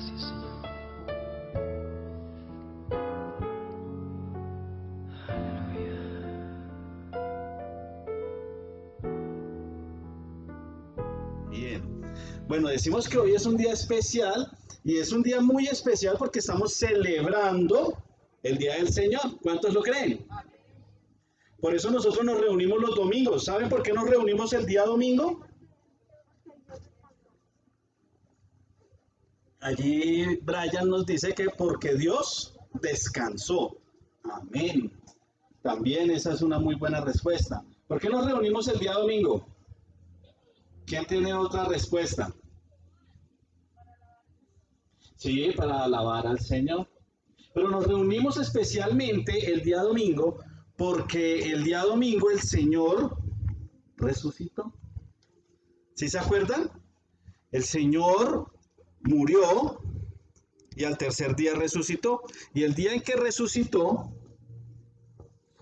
Gracias, Señor. Aleluya. Bien. Bueno, decimos que hoy es un día especial y es un día muy especial porque estamos celebrando el Día del Señor. ¿Cuántos lo creen? Por eso nosotros nos reunimos los domingos. ¿Saben por qué nos reunimos el día domingo? Allí Brian nos dice que porque Dios descansó. Amén. También esa es una muy buena respuesta. ¿Por qué nos reunimos el día domingo? ¿Quién tiene otra respuesta? Sí, para alabar al Señor. Pero nos reunimos especialmente el día domingo porque el día domingo el Señor resucitó. ¿Sí se acuerdan? El Señor murió y al tercer día resucitó. Y el día en que resucitó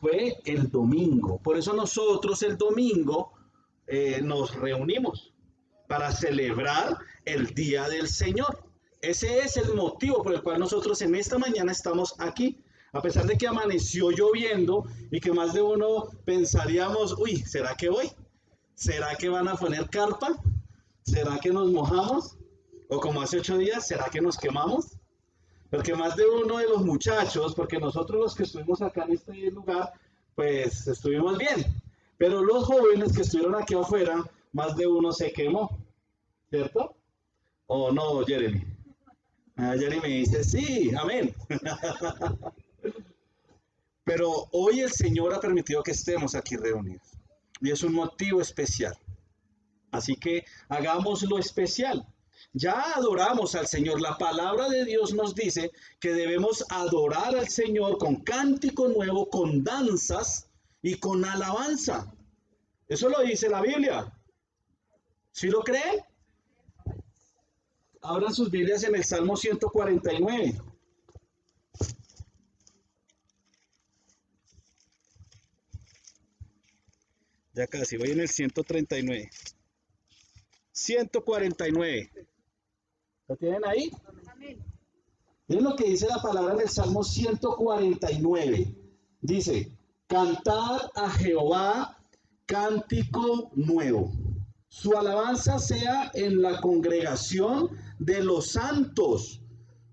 fue el domingo. Por eso nosotros el domingo nos reunimos para celebrar el Día del Señor. Ese es el motivo por el cual nosotros en esta mañana estamos aquí. A pesar de que amaneció lloviendo y que más de uno pensaríamos, uy, ¿será que voy? ¿Será que van a poner carpa? ¿Será que nos mojamos? O como hace 8 días, ¿será que nos quemamos? Porque más de uno de los muchachos, porque nosotros los que estuvimos acá en este lugar, pues estuvimos bien. Pero los jóvenes que estuvieron aquí afuera, más de uno se quemó, ¿cierto? ¿O no, Jeremy? Jeremy dice, sí, amén. Pero hoy el Señor ha permitido que estemos aquí reunidos. Y es un motivo especial. Así que hagamos lo especial. Ya adoramos al Señor. La palabra de Dios nos dice que debemos adorar al Señor con cántico nuevo, con danzas y con alabanza. Eso lo dice la Biblia. ¿Sí lo creen? Abran sus Biblias en el Salmo 149. Ya casi, voy en el 139. 149. ¿Lo tienen ahí? Miren lo que dice la palabra en el Salmo 149. Dice, cantar a Jehová cántico nuevo. Su alabanza sea en la congregación de los santos.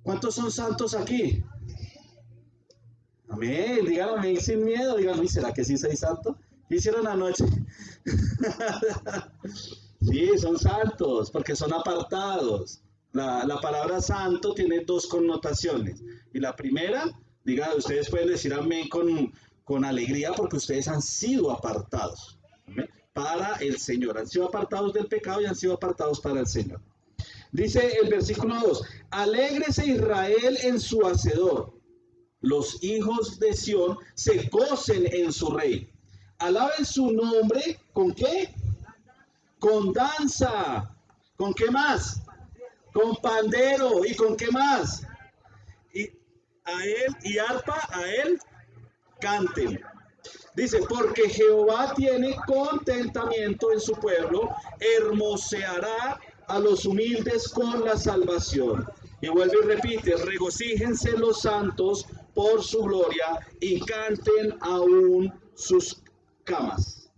¿Cuántos son santos aquí? Amén. Digan amén sin miedo. Digan, uy, ¿será que sí soy santo? ¿Qué hicieron anoche? Sí, son santos, porque son apartados. La palabra santo tiene dos connotaciones. Y la primera, diga, ustedes pueden decir amén con alegría porque ustedes han sido apartados. ¿Amén? Para el Señor. Han sido apartados del pecado y han sido apartados para el Señor. Dice el versículo 2, alégrese Israel en su hacedor. Los hijos de Sión se gocen en su rey. Alaben su nombre, ¿con qué? Con danza. ¿Con qué más? Con pandero. ¿Y con qué más? Y a él y arpa, a él canten. Dice, porque Jehová tiene contentamiento en su pueblo, hermoseará a los humildes con la salvación. Y vuelve y repite, regocíjense los santos por su gloria y canten aún sus camas.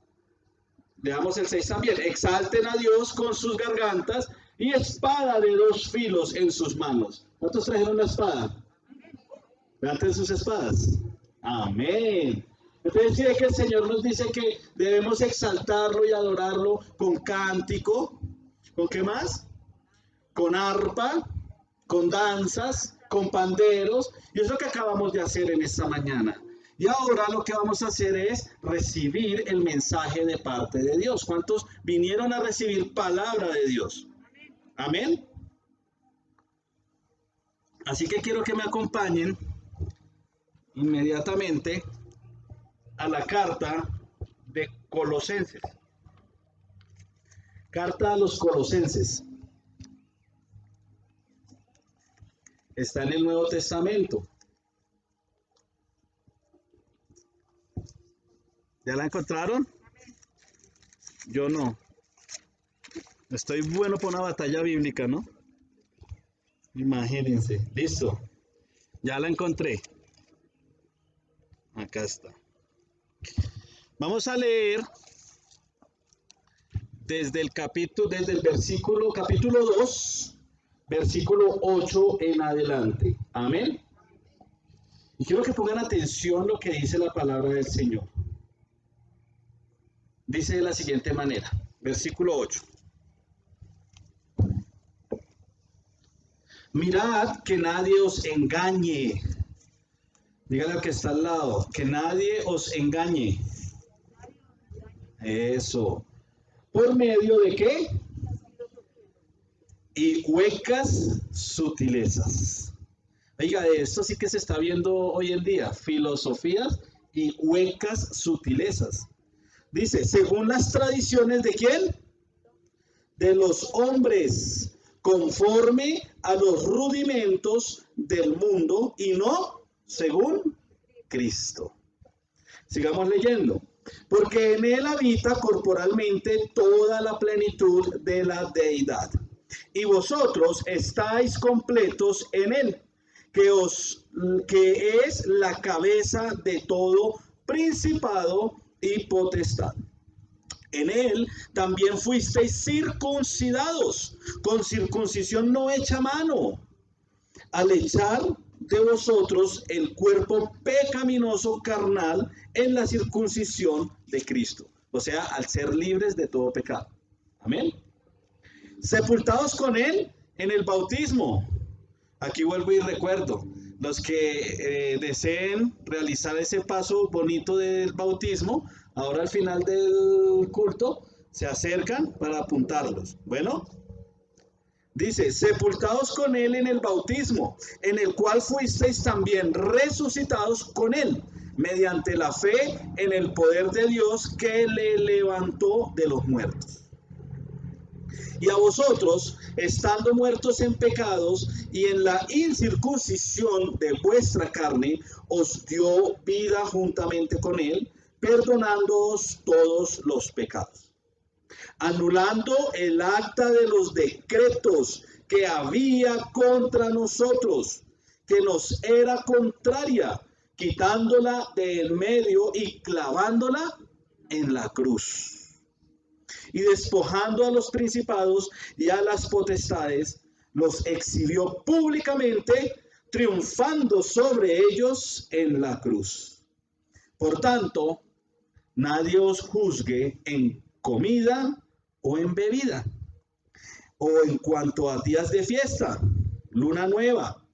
Leamos el 6 también. Exalten a Dios con sus gargantas y espada de 2 filos en sus manos. ¿Cuántos trajeron la espada? Levanten sus espadas. Amén. Entonces dice que el Señor nos dice que debemos exaltarlo y adorarlo con cántico. ¿Con qué más? Con arpa, con danzas, con panderos. Y es lo que acabamos de hacer en esta mañana. Y ahora lo que vamos a hacer es recibir el mensaje de parte de Dios. ¿Cuántos vinieron a recibir palabra de Dios? Amén. Así que quiero que me acompañen inmediatamente a la carta de Colosenses. Carta a los Colosenses. Está en el Nuevo Testamento. ¿Ya la encontraron? Yo no. Estoy bueno para una batalla bíblica, ¿no? Imagínense, listo. Ya la encontré. Acá está. Vamos a leer desde el versículo, capítulo 2, versículo 8 en adelante. Amén. Y quiero que pongan atención lo que dice la palabra del Señor. Dice de la siguiente manera, versículo 8. Mirad que nadie os engañe. Dígale al que está al lado, que nadie os engañe. Eso. ¿Por medio de qué? Y huecas sutilezas. Oiga, de esto sí que se está viendo hoy en día, filosofías y huecas sutilezas. Dice, según las tradiciones de ¿quién? De los hombres, conforme a los rudimentos del mundo y no según Cristo. Sigamos leyendo. Porque en él habita corporalmente toda la plenitud de la deidad. Y vosotros estáis completos en él, que es la cabeza de todo principado y potestad. En él también fuisteis circuncidados, con circuncisión no hecha a mano, al echar de vosotros el cuerpo pecaminoso carnal en la circuncisión de Cristo. O sea, al ser libres de todo pecado. Amén. Sepultados con él en el bautismo. Aquí vuelvo y recuerdo, los que deseen realizar ese paso bonito del bautismo, ahora al final del culto, se acercan para apuntarlos. Bueno, dice, sepultados con él en el bautismo, en el cual fuisteis también resucitados con él, mediante la fe en el poder de Dios que le levantó de los muertos. Y a vosotros, estando muertos en pecados y en la incircuncisión de vuestra carne, os dio vida juntamente con él, perdonándoos todos los pecados, anulando el acta de los decretos que había contra nosotros, que nos era contraria, quitándola de en medio y clavándola en la cruz. Y despojando a los principados y a las potestades, los exhibió públicamente, triunfando sobre ellos en la cruz. Por tanto, nadie os juzgue en comida o en bebida, o en cuanto a días de fiesta, luna nueva,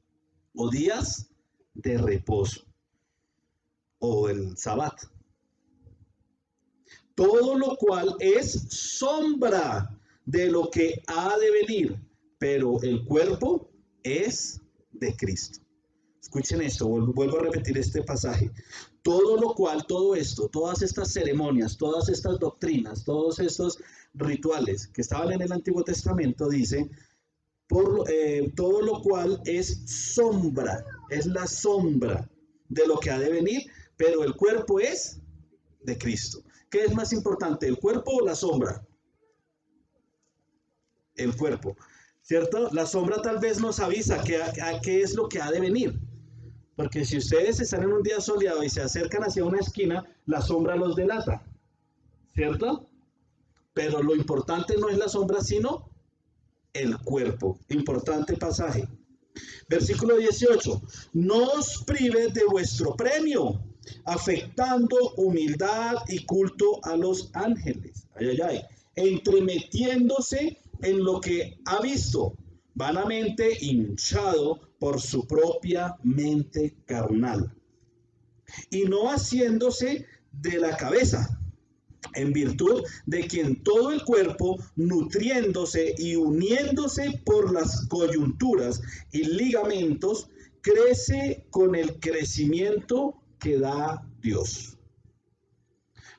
o días de reposo, o el sabbat. Todo lo cual es sombra de lo que ha de venir, pero el cuerpo es de Cristo. Escuchen esto, vuelvo a repetir este pasaje. Todo lo cual, todo esto, todas estas ceremonias, todas estas doctrinas, todos estos rituales que estaban en el Antiguo Testamento, dice, todo lo cual es sombra, es la sombra de lo que ha de venir, pero el cuerpo es de Cristo. ¿Qué es más importante, el cuerpo o la sombra? El cuerpo, ¿cierto? La sombra tal vez nos avisa a qué es lo que ha de venir. Porque si ustedes están en un día soleado y se acercan hacia una esquina, la sombra los delata, ¿cierto? Pero lo importante no es la sombra, sino el cuerpo. Importante pasaje. Versículo 18. No os prives de vuestro premio, afectando humildad y culto a los ángeles. Entremetiéndose en lo que ha visto, vanamente hinchado por su propia mente carnal, y no haciéndose de la cabeza, en virtud de quien todo el cuerpo, nutriéndose y uniéndose por las coyunturas y ligamentos, crece con el crecimiento que da Dios.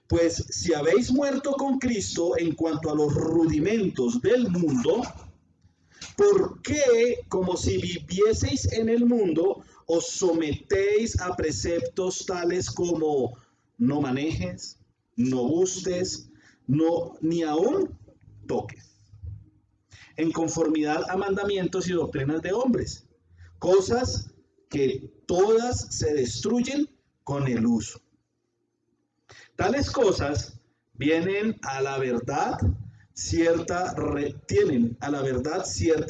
Pues si habéis muerto con Cristo en cuanto a los rudimentos del mundo, ¿por qué, como si vivieseis en el mundo, os sometéis a preceptos tales como no manejes, no gustes, no, ni aún toques? en conformidad a mandamientos y doctrinas de hombres, cosas que todas se destruyen con el uso. Tales cosas tienen a la verdad cierta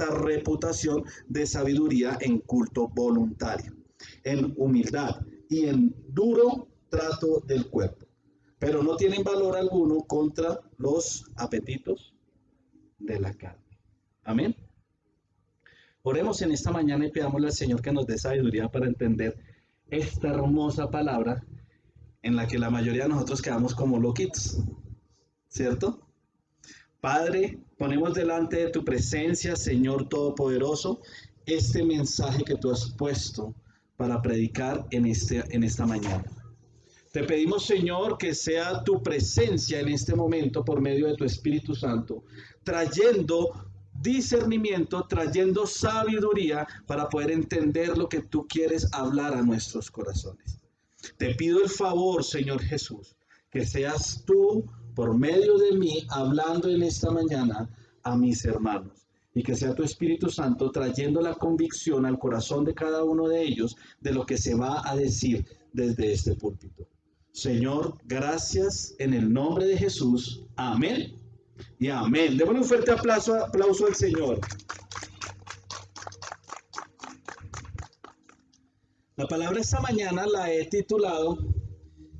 reputación de sabiduría en culto voluntario, en humildad y en duro trato del cuerpo, pero no tienen valor alguno contra los apetitos de la carne. Amén. Oremos en esta mañana y pidámosle al Señor que nos dé sabiduría para entender esta hermosa palabra en la que la mayoría de nosotros quedamos como loquitos, ¿cierto? Padre, ponemos delante de tu presencia, Señor Todopoderoso, este mensaje que tú has puesto para predicar en esta mañana. Te pedimos, Señor, que sea tu presencia en este momento por medio de tu Espíritu Santo, trayendo discernimiento, trayendo sabiduría para poder entender lo que tú quieres hablar a nuestros corazones. Te pido el favor, Señor Jesús, que seas tú por medio de mí hablando en esta mañana a mis hermanos y que sea tu Espíritu Santo trayendo la convicción al corazón de cada uno de ellos de lo que se va a decir desde este púlpito. Señor, gracias en el nombre de Jesús. Amén y amén. Démosle un fuerte aplauso al Señor. La palabra esta mañana la he titulado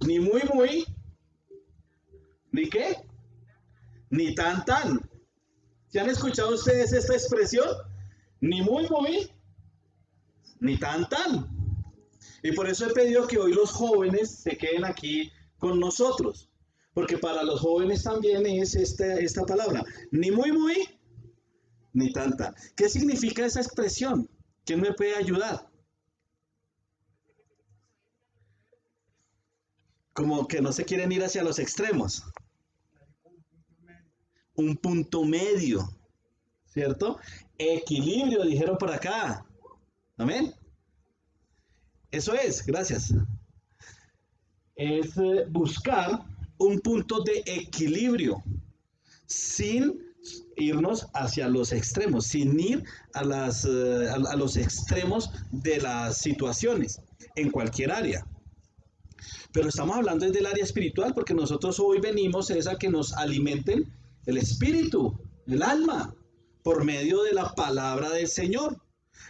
ni muy muy, ni qué, ni tan tan. ¿Se han escuchado ustedes esta expresión? Ni muy muy, ni tan tan. Y por eso he pedido que hoy los jóvenes se queden aquí con nosotros, porque para los jóvenes también es esta palabra, ni muy muy, ni tan tan. ¿Qué significa esa expresión? ¿Quién me puede ayudar? Como que no se quieren ir hacia los extremos. Un punto medio, ¿cierto? Equilibrio, dijeron por acá. Amén. Eso es, gracias. Es buscar un punto de equilibrio sin irnos hacia los extremos, sin ir a los extremos de las situaciones en cualquier área. Pero estamos hablando desde el área espiritual porque nosotros hoy venimos es a que nos alimenten el espíritu, el alma, por medio de la palabra del Señor.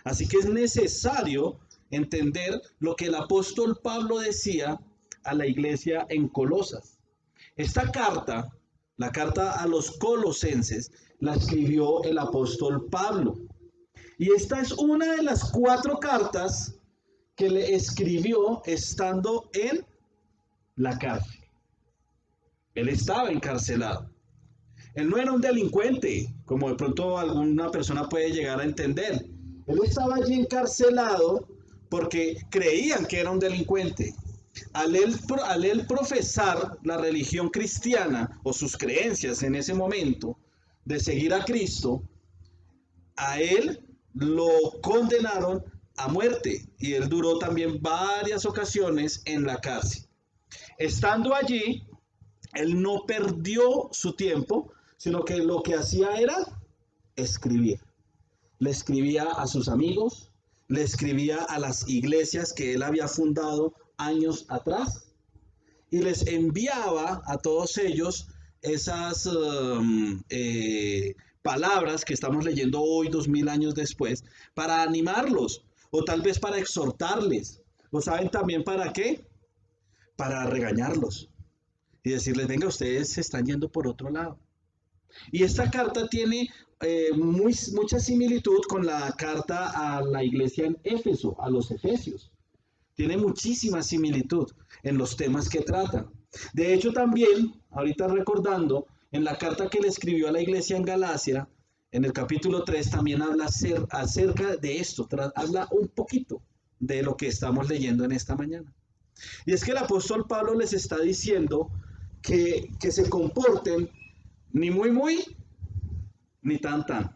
Así que es necesario entender lo que el apóstol Pablo decía a la iglesia en Colosas. Esta carta, la carta a los colosenses, la escribió el apóstol Pablo. Y esta es una de las 4 cartas que le escribió estando en la cárcel. Él estaba encarcelado. Él no era un delincuente, como de pronto alguna persona puede llegar a entender. Él estaba allí encarcelado porque creían que era un delincuente. Al él profesar la religión cristiana o sus creencias en ese momento de seguir a Cristo, a él lo condenaron a muerte y él duró también varias ocasiones en la cárcel. Estando allí, él no perdió su tiempo, sino que lo que hacía era escribir. Le escribía a sus amigos, le escribía a las iglesias que él había fundado años atrás y les enviaba a todos ellos esas palabras que estamos leyendo hoy 2000 años después para animarlos o tal vez para exhortarles. ¿O saben también para qué? Para regañarlos y decirles, venga, ustedes se están yendo por otro lado. Y esta carta tiene mucha similitud con la carta a la iglesia en Éfeso, a los Efesios. Tiene muchísima similitud en los temas que trata. De hecho, también, ahorita recordando, en la carta que le escribió a la iglesia en Galacia, en el capítulo 3, también habla acerca de esto, habla un poquito de lo que estamos leyendo en esta mañana. Y es que el apóstol Pablo les está diciendo que se comporten ni muy muy, ni tan tan.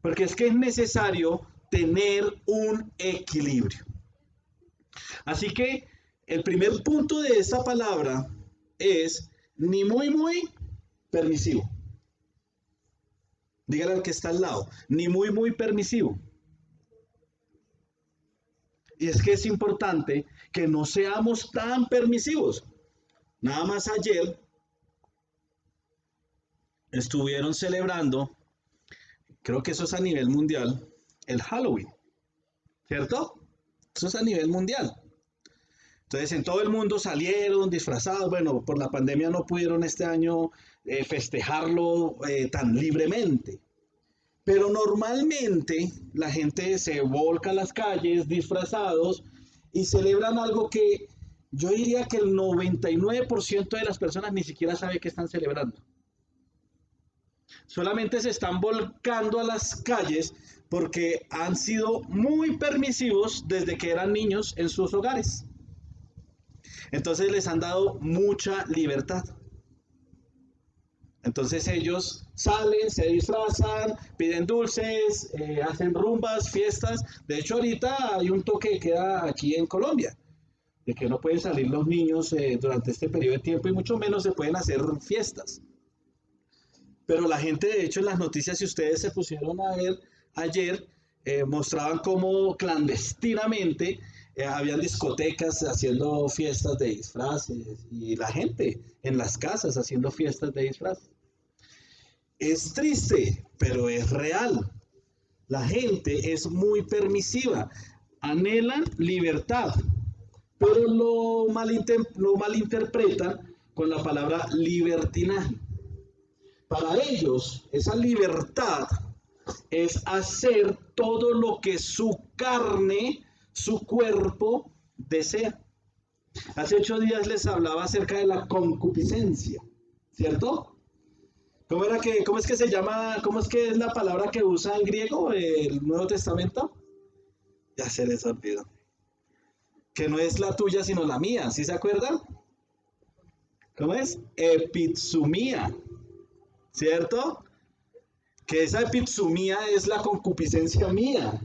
Porque es que es necesario tener un equilibrio. Así que el primer punto de esta palabra es ni muy muy permisivo. Dígale al que está al lado, ni muy, muy permisivo. Y es que es importante que no seamos tan permisivos. Nada más ayer estuvieron celebrando, creo que eso es a nivel mundial, el Halloween, ¿cierto? Eso es a nivel mundial. Entonces en todo el mundo salieron disfrazados, bueno, por la pandemia no pudieron este año festejarlo tan libremente, pero normalmente la gente se volca a las calles disfrazados y celebran algo que yo diría que el 99% de las personas ni siquiera sabe que están celebrando. Solamente se están volcando a las calles porque han sido muy permisivos desde que eran niños en sus hogares. Entonces les han dado mucha libertad. Entonces ellos salen, se disfrazan, piden dulces, hacen rumbas, fiestas. De hecho, ahorita hay un toque de queda aquí en Colombia, de que no pueden salir los niños durante este periodo de tiempo y mucho menos se pueden hacer fiestas. Pero la gente, de hecho, en las noticias, si ustedes se pusieron a ver ayer, mostraban cómo clandestinamente habían discotecas haciendo fiestas de disfraces y la gente en las casas haciendo fiestas de disfraces. Es triste, pero es real. La gente es muy permisiva, anhelan libertad, pero lo malinterpretan con la palabra libertinaje. Para ellos, esa libertad es hacer todo lo que su carne, su cuerpo desea. Hace 8 días les hablaba acerca de la concupiscencia, ¿cierto? ¿Cómo es que se llama, cómo es que es la palabra que usa en griego el Nuevo Testamento? Ya se les olvidó. Que no es la tuya, sino la mía, ¿sí se acuerdan? ¿Cómo es? Epitsumía, ¿cierto? Que esa epitsumía es la concupiscencia mía.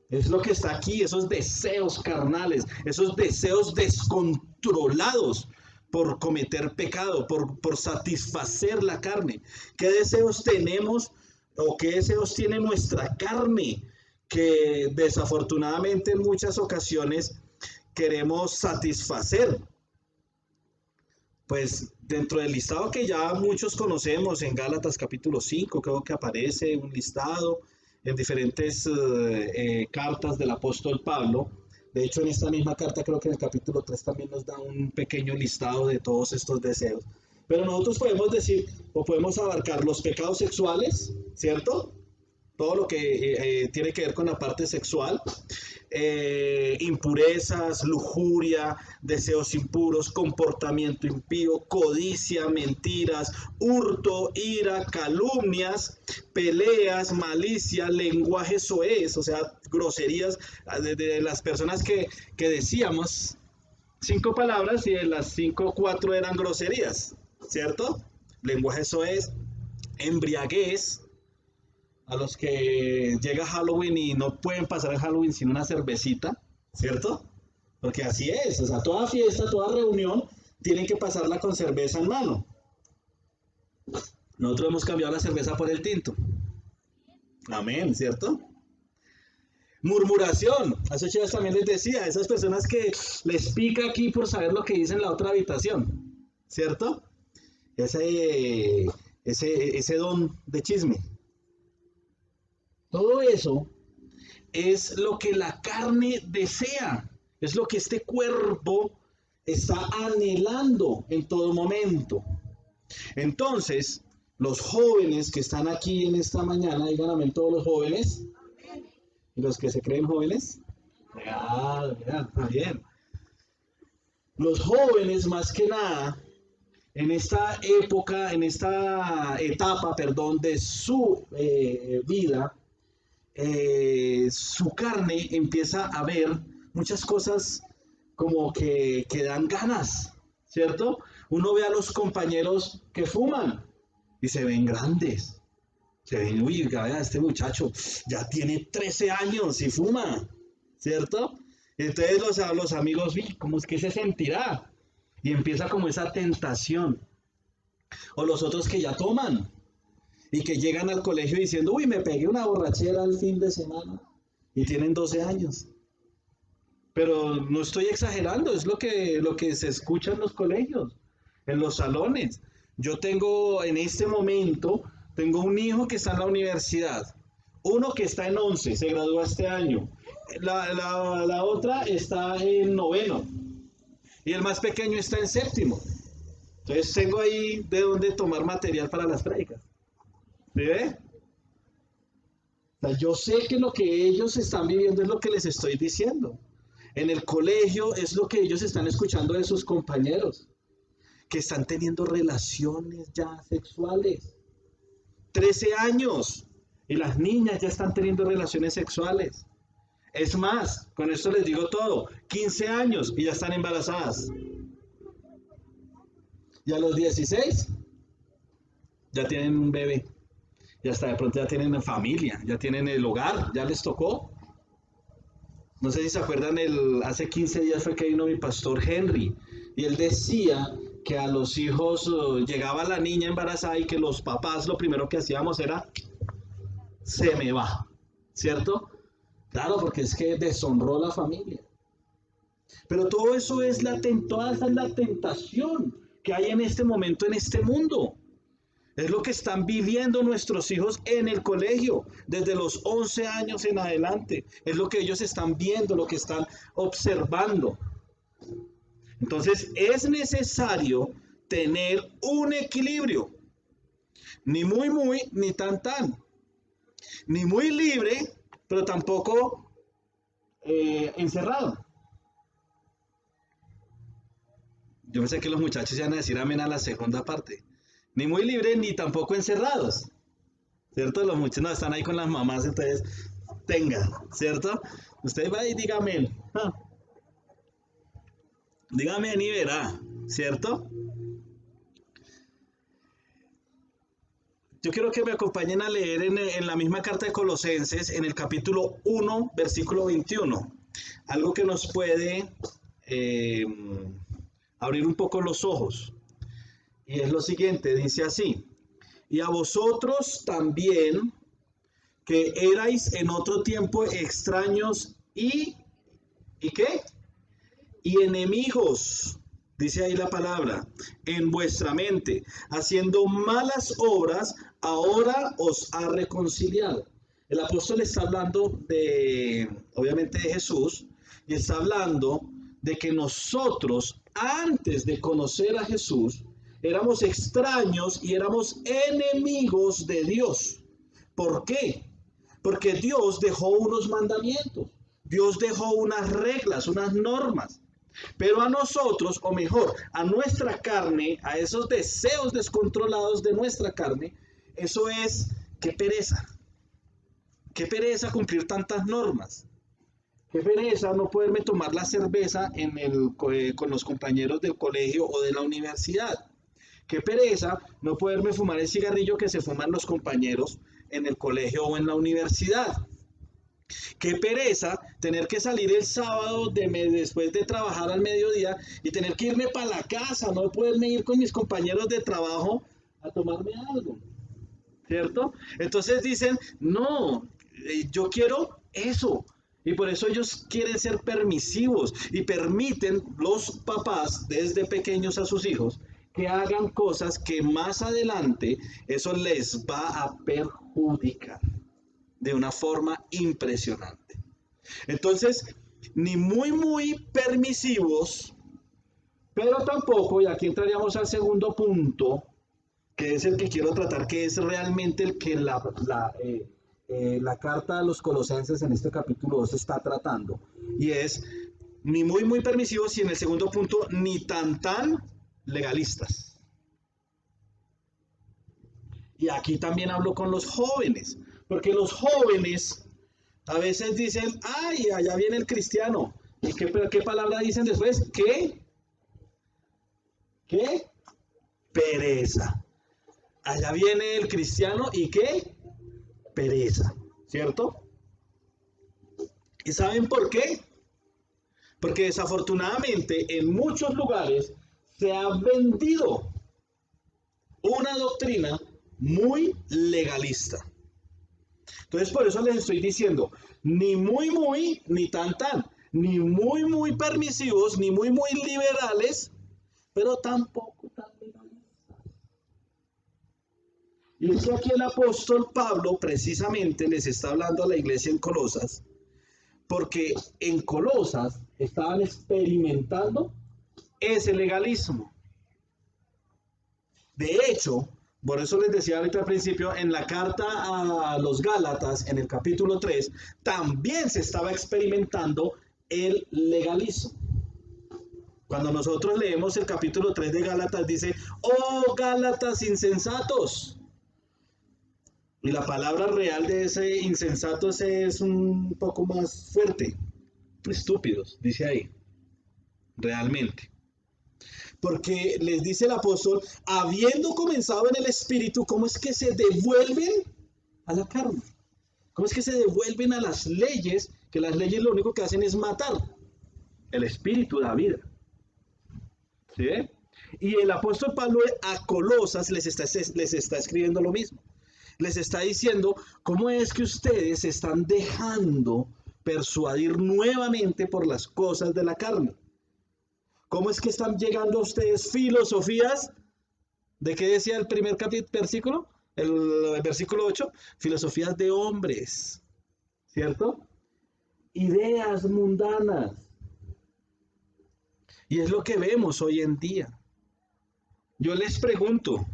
Es lo que está aquí, esos deseos carnales, esos deseos descontrolados por cometer pecado, por satisfacer la carne. ¿Qué deseos tenemos o qué deseos tiene nuestra carne que desafortunadamente en muchas ocasiones queremos satisfacer? Pues dentro del listado que ya muchos conocemos en Gálatas capítulo 5, creo que aparece un listado en diferentes cartas del apóstol Pablo. De hecho, en esta misma carta creo que en el capítulo 3 también nos da un pequeño listado de todos estos deseos. Pero nosotros podemos decir o podemos abarcar los pecados sexuales, ¿cierto? Todo lo que tiene que ver con la parte sexual, impurezas, lujuria, deseos impuros, comportamiento impío, codicia, mentiras, hurto, ira, calumnias, peleas, malicia, lenguaje soez, o sea, groserías de las personas que decíamos 5 palabras y de las 5, 4 eran groserías, ¿cierto? Lenguaje soez, embriaguez. A los que llega Halloween y no pueden pasar el Halloween sin una cervecita, ¿cierto? Porque así es, o sea, toda fiesta, toda reunión, tienen que pasarla con cerveza en mano. Nosotros hemos cambiado la cerveza por el tinto. Amén, ¿cierto? Murmuración, hace 8 días también les decía, esas personas que les pica aquí por saber lo que dice en la otra habitación, ¿cierto? Ese don de chisme. Todo eso es lo que la carne desea, es lo que este cuerpo está anhelando en todo momento. Entonces, los jóvenes que están aquí en esta mañana, digan amén todos los jóvenes, y los que se creen jóvenes, está bien. Los jóvenes más que nada, en esta época, en esta etapa, perdón, de su vida, su carne empieza a ver muchas cosas como que dan ganas, ¿cierto? Uno ve a los compañeros que fuman y se ven grandes. Se ven, uy, vea, este muchacho ya tiene 13 años y fuma, ¿cierto? Entonces los amigos, ¿cómo es que se sentirá? Y empieza como esa tentación. O los otros que ya toman. y que llegan al colegio diciendo, uy, me pegué una borrachera el fin de semana y tienen 12 años. Pero no estoy exagerando, es lo que se escucha en los colegios, en los salones. Yo tengo en este momento, tengo un hijo que está en la universidad, uno que está en 11, se gradúa este año, la otra está en noveno y el más pequeño está en séptimo. Entonces tengo ahí de dónde tomar material para las prédicas. ¿Sí ve? O sea, yo sé que lo que ellos están viviendo es lo que les estoy diciendo. En el colegio es lo que ellos están escuchando de sus compañeros, que están teniendo relaciones ya sexuales. 13 años y las niñas ya están teniendo relaciones sexuales. Es más, con esto les digo todo, 15 años y ya están embarazadas. Y a los 16 ya tienen un bebé. Y hasta de pronto ya tienen familia, ya tienen el hogar, ya les tocó. No sé si se acuerdan, hace 15 días fue que vino mi pastor Henry y él decía que a los hijos llegaba la niña embarazada y que los papás lo primero que hacíamos era, se me va, ¿cierto? Claro, porque es que deshonró la familia. Pero todo eso es toda esa es la tentación que hay en este momento en este mundo. Es lo que están viviendo nuestros hijos en el colegio, desde los 11 años en adelante. Es lo que ellos están viendo, lo que están observando. Entonces, es necesario tener un equilibrio. Ni muy, muy, ni tan, tan. Ni muy libre, pero tampoco encerrado. Yo pensé que los muchachos iban a decir amén a la segunda parte. Ni muy libre, ni tampoco encerrados. ¿Cierto? Los muchachos no están ahí con las mamás, entonces tengan, ¿cierto? Usted va y dígame, dígame y verá, ¿cierto? Yo quiero que me acompañen a leer en la misma carta de Colosenses, en el capítulo 1, versículo 21. Algo que nos puede abrir un poco los ojos. Y es lo siguiente, dice así: y a vosotros también, que erais en otro tiempo extraños ¿y qué? Y enemigos, dice ahí la palabra, en vuestra mente, haciendo malas obras, ahora os ha reconciliado. El apóstol está hablando obviamente de Jesús, y está hablando de que nosotros, antes de conocer a Jesús, éramos extraños y éramos enemigos de Dios. ¿Por qué? Porque Dios dejó unos mandamientos, Dios dejó unas reglas, unas normas. Pero a nosotros, o mejor, a nuestra carne, a esos deseos descontrolados de nuestra carne, eso es, qué pereza cumplir tantas normas. Qué pereza no poderme tomar la cerveza con los compañeros del colegio o de la universidad. Qué pereza no poderme fumar el cigarrillo que se fuman los compañeros en el colegio o en la universidad. Qué pereza tener que salir el sábado después de trabajar al mediodía y tener que irme para la casa, no poderme ir con mis compañeros de trabajo a tomarme algo, ¿cierto? Entonces dicen, no, yo quiero eso. Y por eso ellos quieren ser permisivos y permiten los papás desde pequeños a sus hijos que hagan cosas que más adelante eso les va a perjudicar de una forma impresionante. Entonces, ni muy, muy permisivos, pero tampoco, y aquí entraríamos al segundo punto, que es el que quiero tratar, que es realmente el que la carta a los Colosenses en este capítulo 2 está tratando, y es ni muy, muy permisivos, y en el segundo punto, ni tan legalistas. Y aquí también hablo con los jóvenes, porque los jóvenes a veces dicen, ay, allá viene el cristiano. ¿Y qué palabra dicen después? ¿Qué? Pereza. Allá viene el cristiano y qué? Pereza, ¿cierto? ¿Y saben por qué? Porque desafortunadamente en muchos lugares se ha vendido una doctrina muy legalista. Entonces por eso les estoy diciendo, ni muy muy, ni tan tan, ni muy muy permisivos, ni muy muy liberales, pero tampoco tan legalistas. Y es que aquí el apóstol Pablo precisamente les está hablando a la iglesia en Colosas, porque en Colosas estaban experimentando ese legalismo. De hecho, por eso les decía ahorita al principio, en la carta a los Gálatas, en el capítulo 3, también se estaba experimentando el legalismo. Cuando nosotros leemos el capítulo 3 de Gálatas, dice, oh Gálatas insensatos. Y la palabra real de ese insensato es un poco más fuerte. Estúpidos, dice ahí. Realmente. Porque les dice el apóstol, habiendo comenzado en el espíritu, ¿cómo es que se devuelven a la carne? ¿Cómo es que se devuelven a las leyes? Que las leyes lo único que hacen es matar. El espíritu da vida. ¿Sí? Y el apóstol Pablo a Colosas les está escribiendo lo mismo. Les está diciendo cómo es que ustedes se están dejando persuadir nuevamente por las cosas de la carne. ¿Cómo es que están llegando a ustedes filosofías? ¿De qué decía el primer versículo? El versículo 8. Filosofías de hombres. ¿Cierto? Ideas mundanas. Y es lo que vemos hoy en día. Yo les pregunto.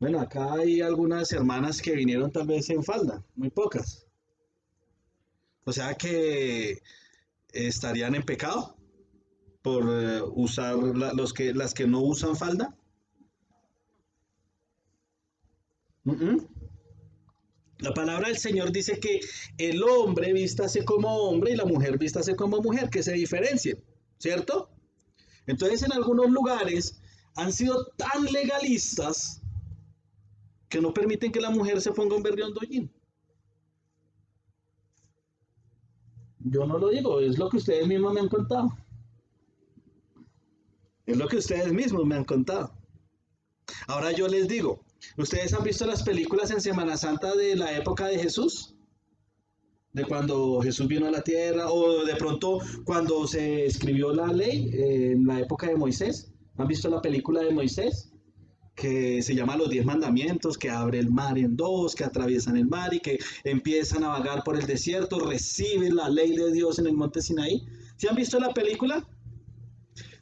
Bueno, acá hay algunas hermanas que vinieron tal vez en falda. Muy pocas. O sea que estarían en pecado por usar las que no usan falda. La palabra del Señor dice que el hombre vístase como hombre y la mujer vístase como mujer, que se diferencien, ¿cierto? Entonces en algunos lugares han sido tan legalistas que no permiten que la mujer se ponga un berriondollín. Yo no lo digo, es lo que ustedes mismos me han contado. Es lo que ustedes mismos me han contado. Ahora yo les digo, ¿ustedes han visto las películas en Semana Santa de la época de Jesús? De cuando Jesús vino a la tierra, o de pronto cuando se escribió la ley en la época de Moisés. ¿Han visto la película de Moisés? Que se llama Los 10 Mandamientos, que abre el mar en dos, que atraviesan el mar y que empiezan a vagar por el desierto, reciben la ley de Dios en el monte Sinaí. ¿Sí han visto la película?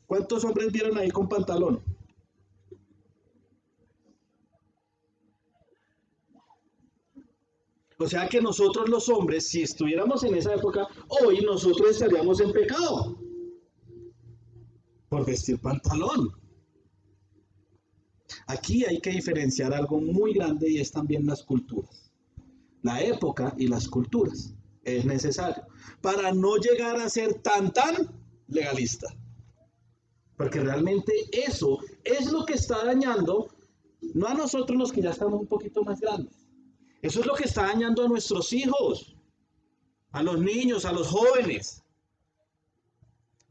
¿Cuántos hombres vieron ahí con pantalón? O sea que nosotros los hombres, si estuviéramos en esa época, hoy nosotros estaríamos en pecado por vestir pantalón. Aquí hay que diferenciar algo muy grande y es también las culturas. La época y las culturas. Es necesario para no llegar a ser tan legalista. Porque realmente eso es lo que está dañando, no a nosotros los que ya estamos un poquito más grandes. Eso es lo que está dañando a nuestros hijos, a los niños, a los jóvenes.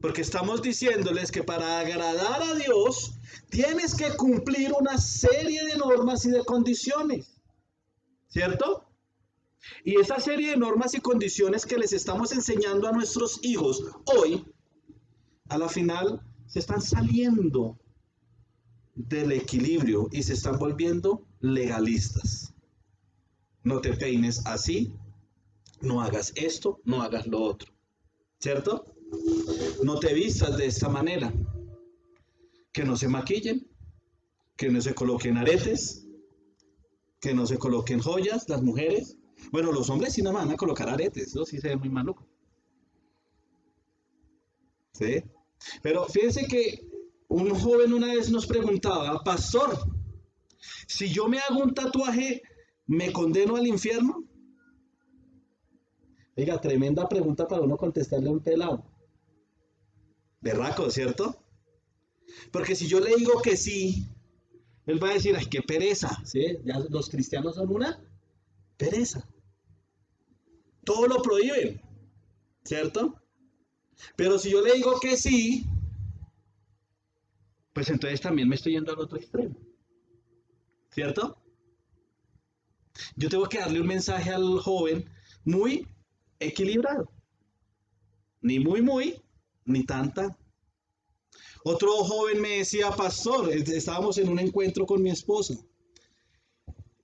Porque estamos diciéndoles que para agradar a Dios tienes que cumplir una serie de normas y de condiciones. ¿Cierto? Y esa serie de normas y condiciones que les estamos enseñando a nuestros hijos hoy, a la final se están saliendo del equilibrio y se están volviendo legalistas. No te peines así, no hagas esto, no hagas lo otro. ¿Cierto? No te vistas de esta manera. Que no se maquillen, que no se coloquen aretes, que no se coloquen joyas, las mujeres. Bueno, los hombres sí no van a colocar aretes, eso sí se ve muy maluco. ¿Sí? Pero fíjense que un joven una vez nos preguntaba, pastor, si yo me hago un tatuaje, ¿me condeno al infierno? Oiga, tremenda pregunta para uno contestarle a un pelado. Berraco, ¿cierto? Porque si yo le digo que sí, él va a decir, ay, qué pereza, ¿sí? Ya los cristianos son una pereza. Todo lo prohíben, ¿cierto? Pero si yo le digo que sí, pues entonces también me estoy yendo al otro extremo, ¿cierto? Yo tengo que darle un mensaje al joven muy equilibrado. Ni muy, ni tanta. Otro joven me decía, pastor, estábamos en un encuentro con mi esposa.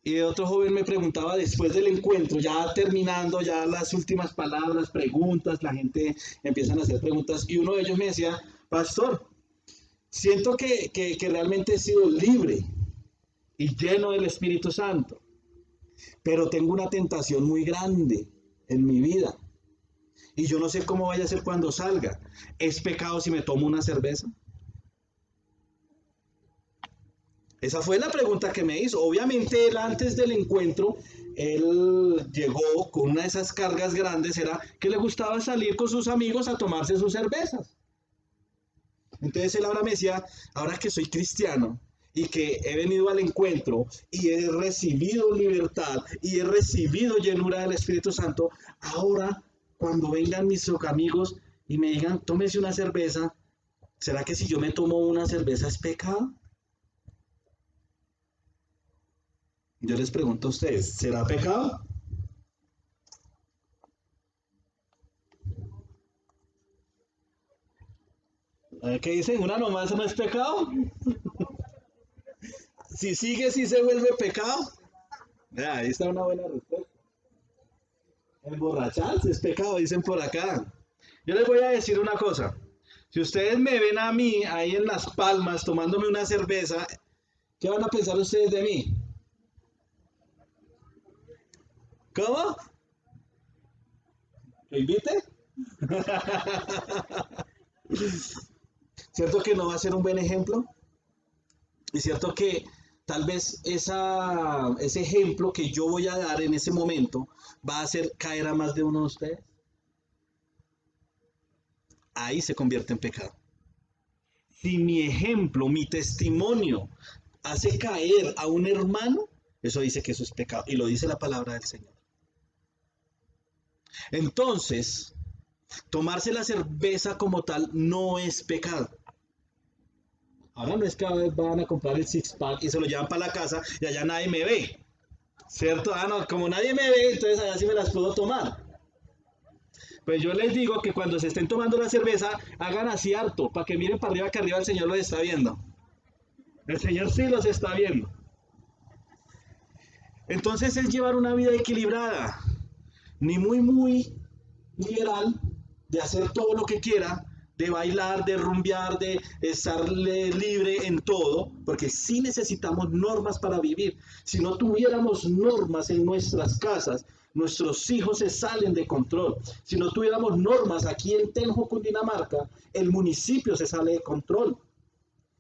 Y otro joven me preguntaba después del encuentro, ya terminando, ya las últimas palabras, preguntas, la gente empiezan a hacer preguntas. Y uno de ellos me decía, pastor, siento que realmente he sido libre y lleno del Espíritu Santo, pero tengo una tentación muy grande en mi vida. Y yo no sé cómo vaya a ser cuando salga. ¿Es pecado si me tomo una cerveza? Esa fue la pregunta que me hizo. Obviamente él antes del encuentro, él llegó con una de esas cargas grandes, era que le gustaba salir con sus amigos a tomarse sus cervezas. Entonces él ahora me decía, ahora que soy cristiano y que he venido al encuentro y he recibido libertad y he recibido llenura del Espíritu Santo, ahora cuando vengan mis amigos y me digan, tómese una cerveza, ¿será que si yo me tomo una cerveza es pecado? Yo les pregunto a ustedes, ¿será pecado? ¿Qué dicen? ¿Una nomás no es pecado? Si sigue, si se vuelve pecado. Ya, ahí está una buena respuesta. Emborracharse es pecado, dicen por acá. Yo les voy a decir una cosa. Si ustedes me ven a mí ahí en Las Palmas tomándome una cerveza, ¿qué van a pensar ustedes de mí? ¿Cómo? ¿Lo invite? ¿Cierto que no va a ser un buen ejemplo? Y cierto que tal vez ese ejemplo que yo voy a dar en ese momento va a hacer caer a más de uno de ustedes. Ahí se convierte en pecado. Si mi ejemplo, mi testimonio hace caer a un hermano, eso dice que eso es pecado. Y lo dice la palabra del Señor. Entonces, tomarse la cerveza como tal no es pecado. Ahora no es que van a comprar el six pack y se lo llevan para la casa y allá nadie me ve. ¿Cierto? Ah, no, como nadie me ve, entonces allá sí me las puedo tomar. Pues yo les digo que cuando se estén tomando la cerveza, hagan así harto, para que miren para arriba, que arriba el Señor los está viendo. El Señor sí los está viendo. Entonces es llevar una vida equilibrada, ni muy liberal, de hacer todo lo que quiera, de bailar, de rumbear, de estar libre en todo, porque sí necesitamos normas para vivir. Si no tuviéramos normas en nuestras casas, nuestros hijos se salen de control. Si no tuviéramos normas aquí en Tenjo, Cundinamarca, el municipio se sale de control.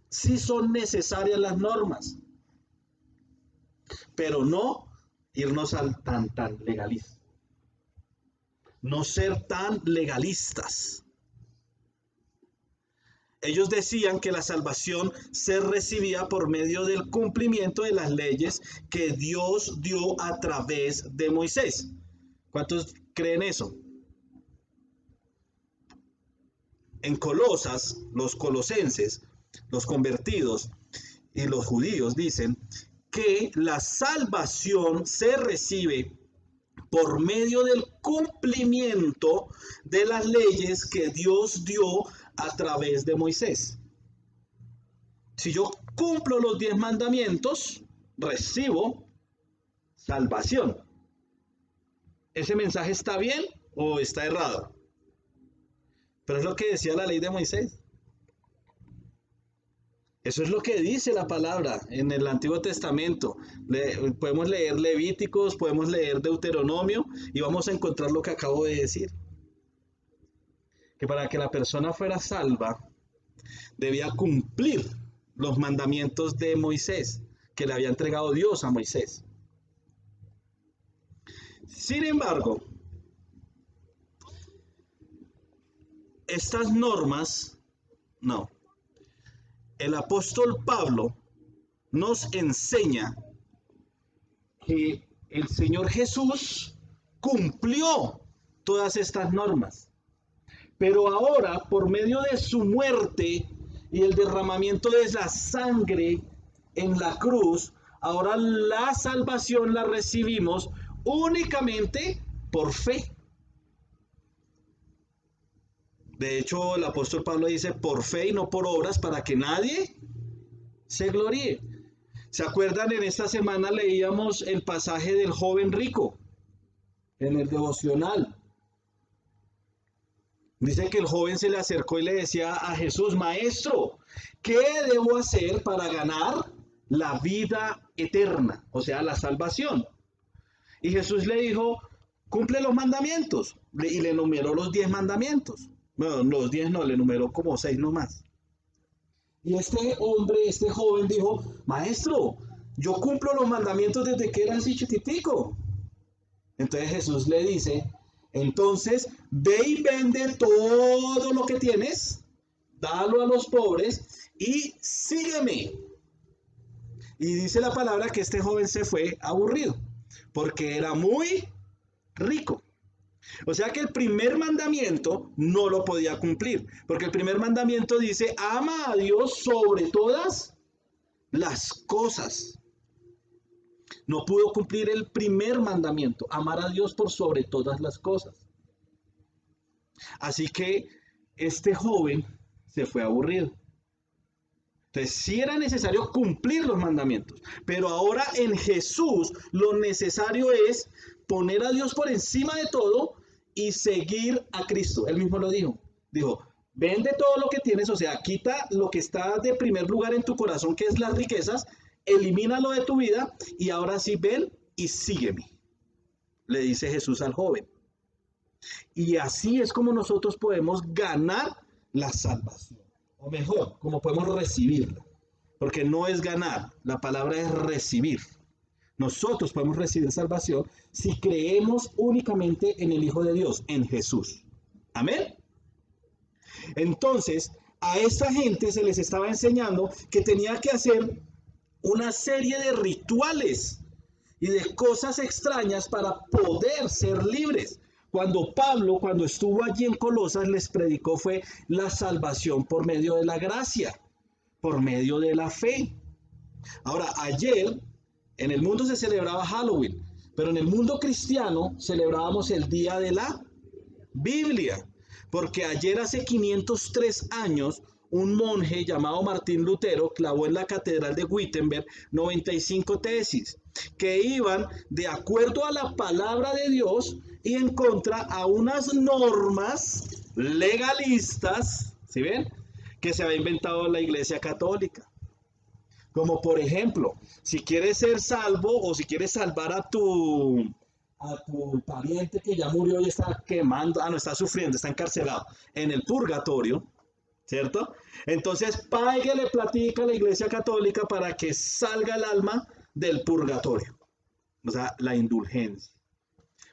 Sí son necesarias las normas, pero no irnos al tan legalista. No ser tan legalistas. Ellos decían que la salvación se recibía por medio del cumplimiento de las leyes que Dios dio a través de Moisés. ¿Cuántos creen eso? En Colosas, los colosenses, los convertidos y los judíos dicen que la salvación se recibe por medio del cumplimiento de las leyes que Dios dio a través de Moisés. Si yo cumplo los 10 mandamientos, recibo salvación. ¿Ese mensaje está bien o está errado? Pero es lo que decía la ley de Moisés. Eso es lo que dice la palabra en el Antiguo Testamento. Podemos leer Levíticos, podemos leer Deuteronomio y vamos a encontrar lo que acabo de decir. Que para que la persona fuera salva, debía cumplir los mandamientos de Moisés, que le había entregado Dios a Moisés. Sin embargo, estas normas, no. El apóstol Pablo nos enseña que el Señor Jesús cumplió todas estas normas. Pero ahora, por medio de su muerte y el derramamiento de la sangre en la cruz, Ahora la salvación la recibimos únicamente por fe. De hecho, el apóstol Pablo dice, por fe y no por obras, para que nadie se gloríe. ¿Se acuerdan? En esta semana leíamos el pasaje del joven rico en el devocional. Dice que el joven se le acercó y le decía a Jesús, Maestro, ¿qué debo hacer para ganar la vida eterna? O sea, la salvación. Y Jesús le dijo, cumple los mandamientos. Y le enumeró los 10 mandamientos. Bueno, los 10 no, le enumeró como 6 nomás. Y este hombre, este joven dijo, Maestro, yo cumplo los mandamientos desde que era así chiquitico. Entonces Jesús le dice, entonces ve y vende todo lo que tienes, dalo a los pobres y sígueme. Y dice la palabra que este joven se fue aburrido, porque era muy rico. O sea que el primer mandamiento no lo podía cumplir, porque el primer mandamiento dice, ama a Dios sobre todas las cosas. No pudo cumplir el primer mandamiento, amar a Dios por sobre todas las cosas. Así que este joven se fue aburrido. Entonces sí era necesario cumplir los mandamientos, pero ahora en Jesús lo necesario es poner a Dios por encima de todo y seguir a Cristo. Él mismo lo dijo. Dijo, vende todo lo que tienes, o sea, quita lo que está de primer lugar en tu corazón, que es las riquezas, elimínalo de tu vida y ahora sí ven y sígueme, le dice Jesús al joven. Y así es como nosotros podemos ganar la salvación, o mejor, como podemos recibirla, porque no es ganar, la palabra es recibir. Nosotros podemos recibir salvación si creemos únicamente en el Hijo de Dios, en Jesús. Amén. Entonces, a esta gente se les estaba enseñando que tenía que hacer una serie de rituales y de cosas extrañas para poder ser libres. Cuando Pablo, cuando estuvo allí en Colosas, les predicó fue la salvación por medio de la gracia, por medio de la fe. Ahora, ayer en el mundo se celebraba Halloween, pero en el mundo cristiano celebrábamos el Día de la Biblia, porque ayer hace 503 años un monje llamado Martín Lutero clavó en la catedral de Wittenberg 95 tesis que iban de acuerdo a la palabra de Dios y en contra a unas normas legalistas, ¿sí ven?, que se había inventado la Iglesia Católica. Como por ejemplo, si quieres ser salvo o si quieres salvar a tu pariente que ya murió y está quemando, no está sufriendo, está encarcelado en el purgatorio, ¿cierto? Entonces, páguele platica a la Iglesia Católica para que salga el alma del purgatorio, o sea, la indulgencia.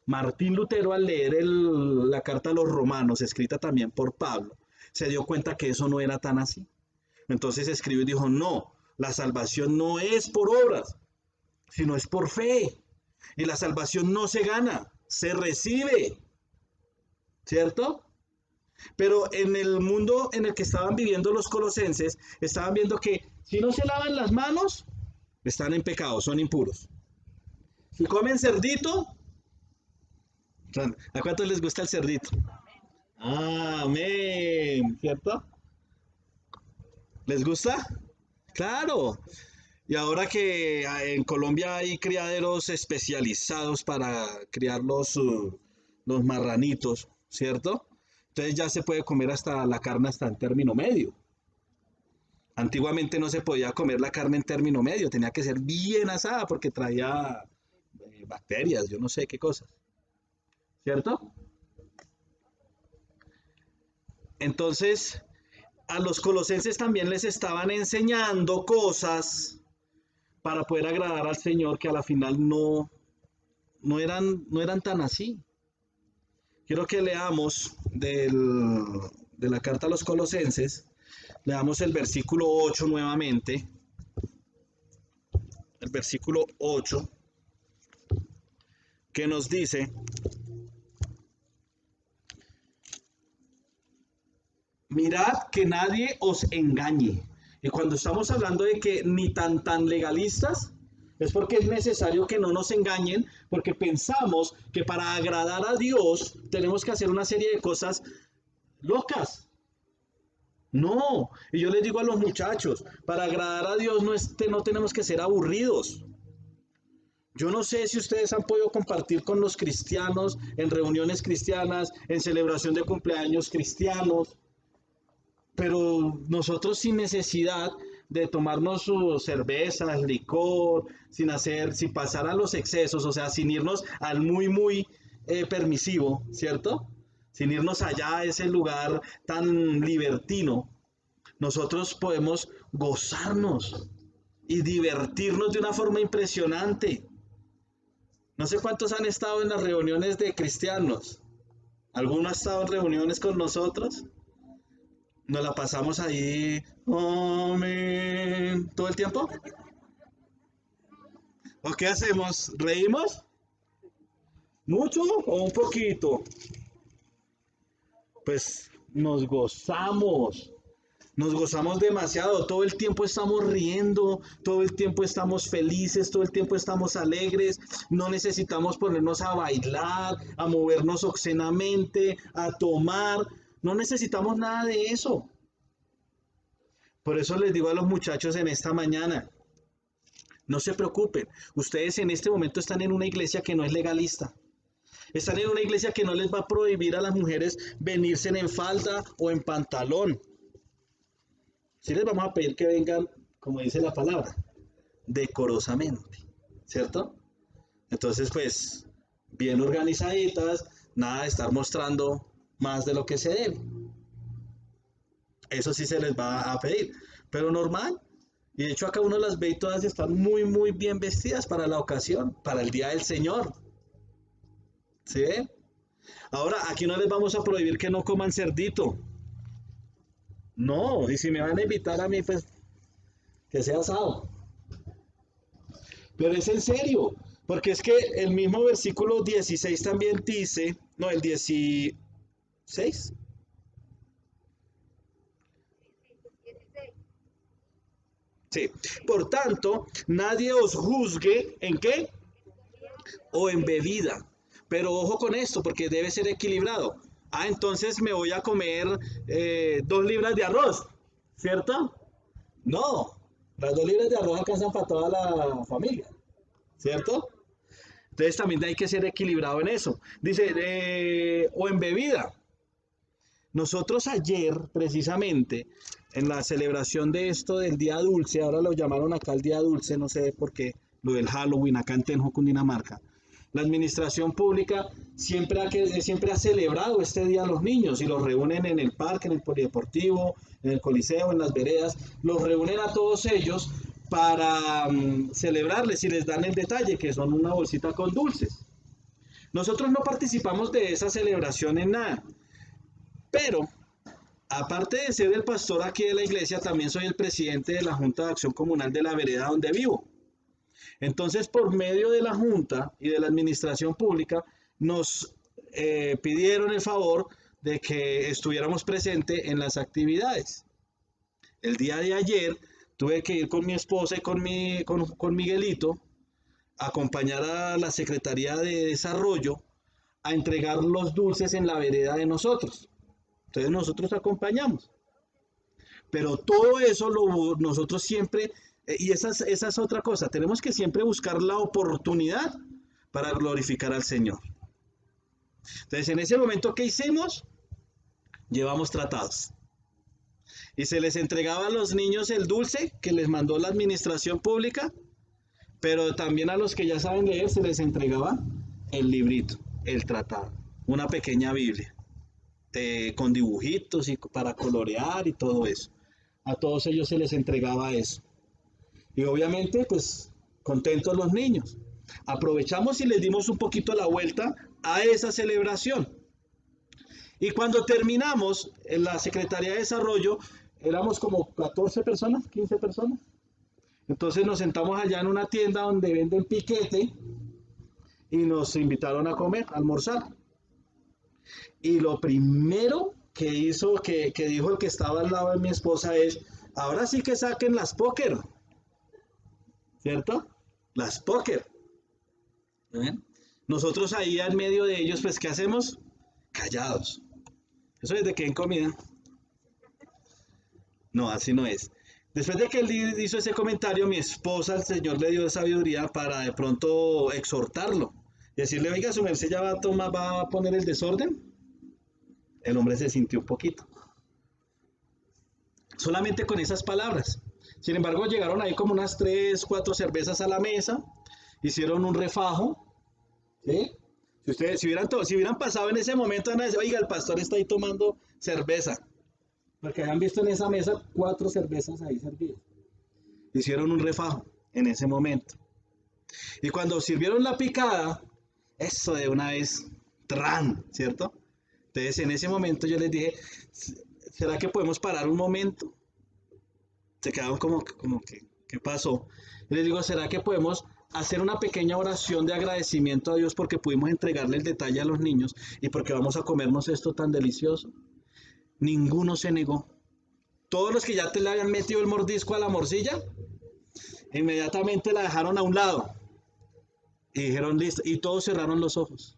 Martín Lutero, al leer la carta a los romanos, escrita también por Pablo, se dio cuenta que eso no era tan así. Entonces escribió y dijo, no, la salvación no es por obras, sino es por fe. Y la salvación no se gana, se recibe, ¿cierto? Pero en el mundo en el que estaban viviendo los colosenses, estaban viendo que si no se lavan las manos, están en pecado, son impuros. Si comen cerdito, ¿a cuántos les gusta el cerdito? Amén, ¿cierto? ¿Les gusta? Claro. Y ahora que en Colombia hay criaderos especializados para criar los marranitos, ¿cierto? Entonces ya se puede comer hasta la carne hasta en término medio. Antiguamente no se podía comer la carne en término medio, tenía que ser bien asada porque traía bacterias, yo no sé qué cosas. ¿Cierto? Entonces, a los colosenses también les estaban enseñando cosas para poder agradar al Señor que a la final no eran tan así. Quiero que leamos de la carta a los colosenses, leamos el versículo 8 nuevamente, el versículo 8, que nos dice, mirad que nadie os engañe. Y cuando estamos hablando de que ni tan legalistas, Es porque es necesario que no nos engañen, porque pensamos que para agradar a Dios tenemos que hacer una serie de cosas locas. No, y yo les digo a los muchachos, para agradar a Dios no tenemos que ser aburridos. Yo no sé si ustedes han podido compartir con los cristianos en reuniones cristianas, en celebración de cumpleaños cristianos, pero nosotros sin necesidad de tomarnos sus cervezas, licor, sin pasar a los excesos, o sea, sin irnos al muy permisivo, ¿cierto? Sin irnos allá a ese lugar tan libertino, nosotros podemos gozarnos y divertirnos de una forma impresionante. No sé cuántos han estado en las reuniones de cristianos. ¿Alguno ha estado en reuniones con nosotros? Nos la pasamos ahí, amén, todo el tiempo. ¿O qué hacemos? ¿Reímos? ¿Mucho o un poquito? Pues nos gozamos demasiado, todo el tiempo estamos riendo, todo el tiempo estamos felices, todo el tiempo estamos alegres, no necesitamos ponernos a bailar, a movernos obscenamente, a tomar, no necesitamos nada de eso. Por eso les digo a los muchachos en esta mañana, no se preocupen, ustedes en este momento están en una iglesia que no es legalista. Están en una iglesia que no les va a prohibir a las mujeres venirse en falda o en pantalón. Sí les vamos a pedir que vengan, como dice la palabra, decorosamente, ¿cierto? Entonces, pues, bien organizaditas, nada de estar mostrando más de lo que se debe. Eso sí se les va a pedir, pero normal. Y de hecho acá uno las ve y todas están muy bien vestidas para la ocasión, para el día del Señor. ¿Sí? Ahora, aquí no les vamos a prohibir que no coman cerdito. No, y si me van a invitar a mí, pues que sea asado. Pero es en serio, porque es que el mismo versículo 16 también dice, no, el 16. Sí, por tanto, nadie os juzgue en qué o en bebida. Pero ojo con esto, porque debe ser equilibrado. Ah, entonces me voy a comer 2 libras de arroz, ¿cierto? No, las 2 libras de arroz alcanzan para toda la familia, ¿cierto? Entonces también hay que ser equilibrado en eso. Dice, o en bebida. Nosotros ayer, precisamente, en la celebración de esto del Día Dulce, ahora lo llamaron acá el Día Dulce, no sé por qué, lo del Halloween acá en Tenjo, Cundinamarca. La administración pública siempre ha celebrado este día a los niños y los reúnen en el parque, en el polideportivo, en el coliseo, en las veredas, los reúnen a todos ellos para celebrarles y les dan el detalle, que son una bolsita con dulces. Nosotros no participamos de esa celebración en nada, pero aparte de ser el pastor aquí de la iglesia, también soy el presidente de la Junta de Acción Comunal de la vereda donde vivo. Entonces, por medio de la Junta y de la Administración Pública, nos pidieron el favor de que estuviéramos presentes en las actividades. El día de ayer tuve que ir con mi esposa y con Miguelito a acompañar a la Secretaría de Desarrollo a entregar los dulces en la vereda de nosotros. Entonces nosotros acompañamos. Pero todo eso nosotros siempre, y esa es otra cosa, tenemos que siempre buscar la oportunidad para glorificar al Señor. Entonces en ese momento, ¿qué hicimos? Llevamos tratados. Y se les entregaba a los niños el dulce que les mandó la administración pública, pero también a los que ya saben leer se les entregaba el librito, el tratado, una pequeña Biblia, con dibujitos y para colorear y todo eso. A todos ellos se les entregaba eso. Y obviamente, pues, contentos los niños. Aprovechamos y les dimos un poquito la vuelta a esa celebración. Y cuando terminamos, en la Secretaría de Desarrollo, éramos como 14 personas, 15 personas. Entonces nos sentamos allá en una tienda donde venden piquete y nos invitaron a comer, a almorzar. Y lo primero que dijo el que estaba al lado de mi esposa es, ahora sí que saquen las póker, ¿cierto? las póker. ¿Ven? Nosotros ahí en medio de ellos, pues, ¿qué hacemos? Callados. Eso es de que en comida. No, así no es. Después de que él hizo ese comentario, mi esposa, el Señor le dio sabiduría para de pronto exhortarlo. Y decirle, oiga, su merced ya va a poner el desorden. El hombre se sintió un poquito. Solamente con esas palabras. Sin embargo, llegaron ahí como unas 3, 4 cervezas a la mesa. Hicieron un refajo. ¿Sí? Si hubieran pasado en ese momento, van a decir, oiga, el pastor está ahí tomando cerveza. Porque habían visto en esa mesa 4 cervezas ahí servidas. Hicieron un refajo en ese momento. Y cuando sirvieron la picada, eso de una vez, ¡tran! ¿Cierto? Entonces en ese momento yo les dije, ¿será que podemos parar un momento? Se quedaron como que, ¿qué pasó? Y les digo, ¿será que podemos hacer una pequeña oración de agradecimiento a Dios porque pudimos entregarle el detalle a los niños y porque vamos a comernos esto tan delicioso? Ninguno se negó. Todos los que ya te le habían metido el mordisco a la morcilla, inmediatamente la dejaron a un lado y dijeron listo, y todos cerraron los ojos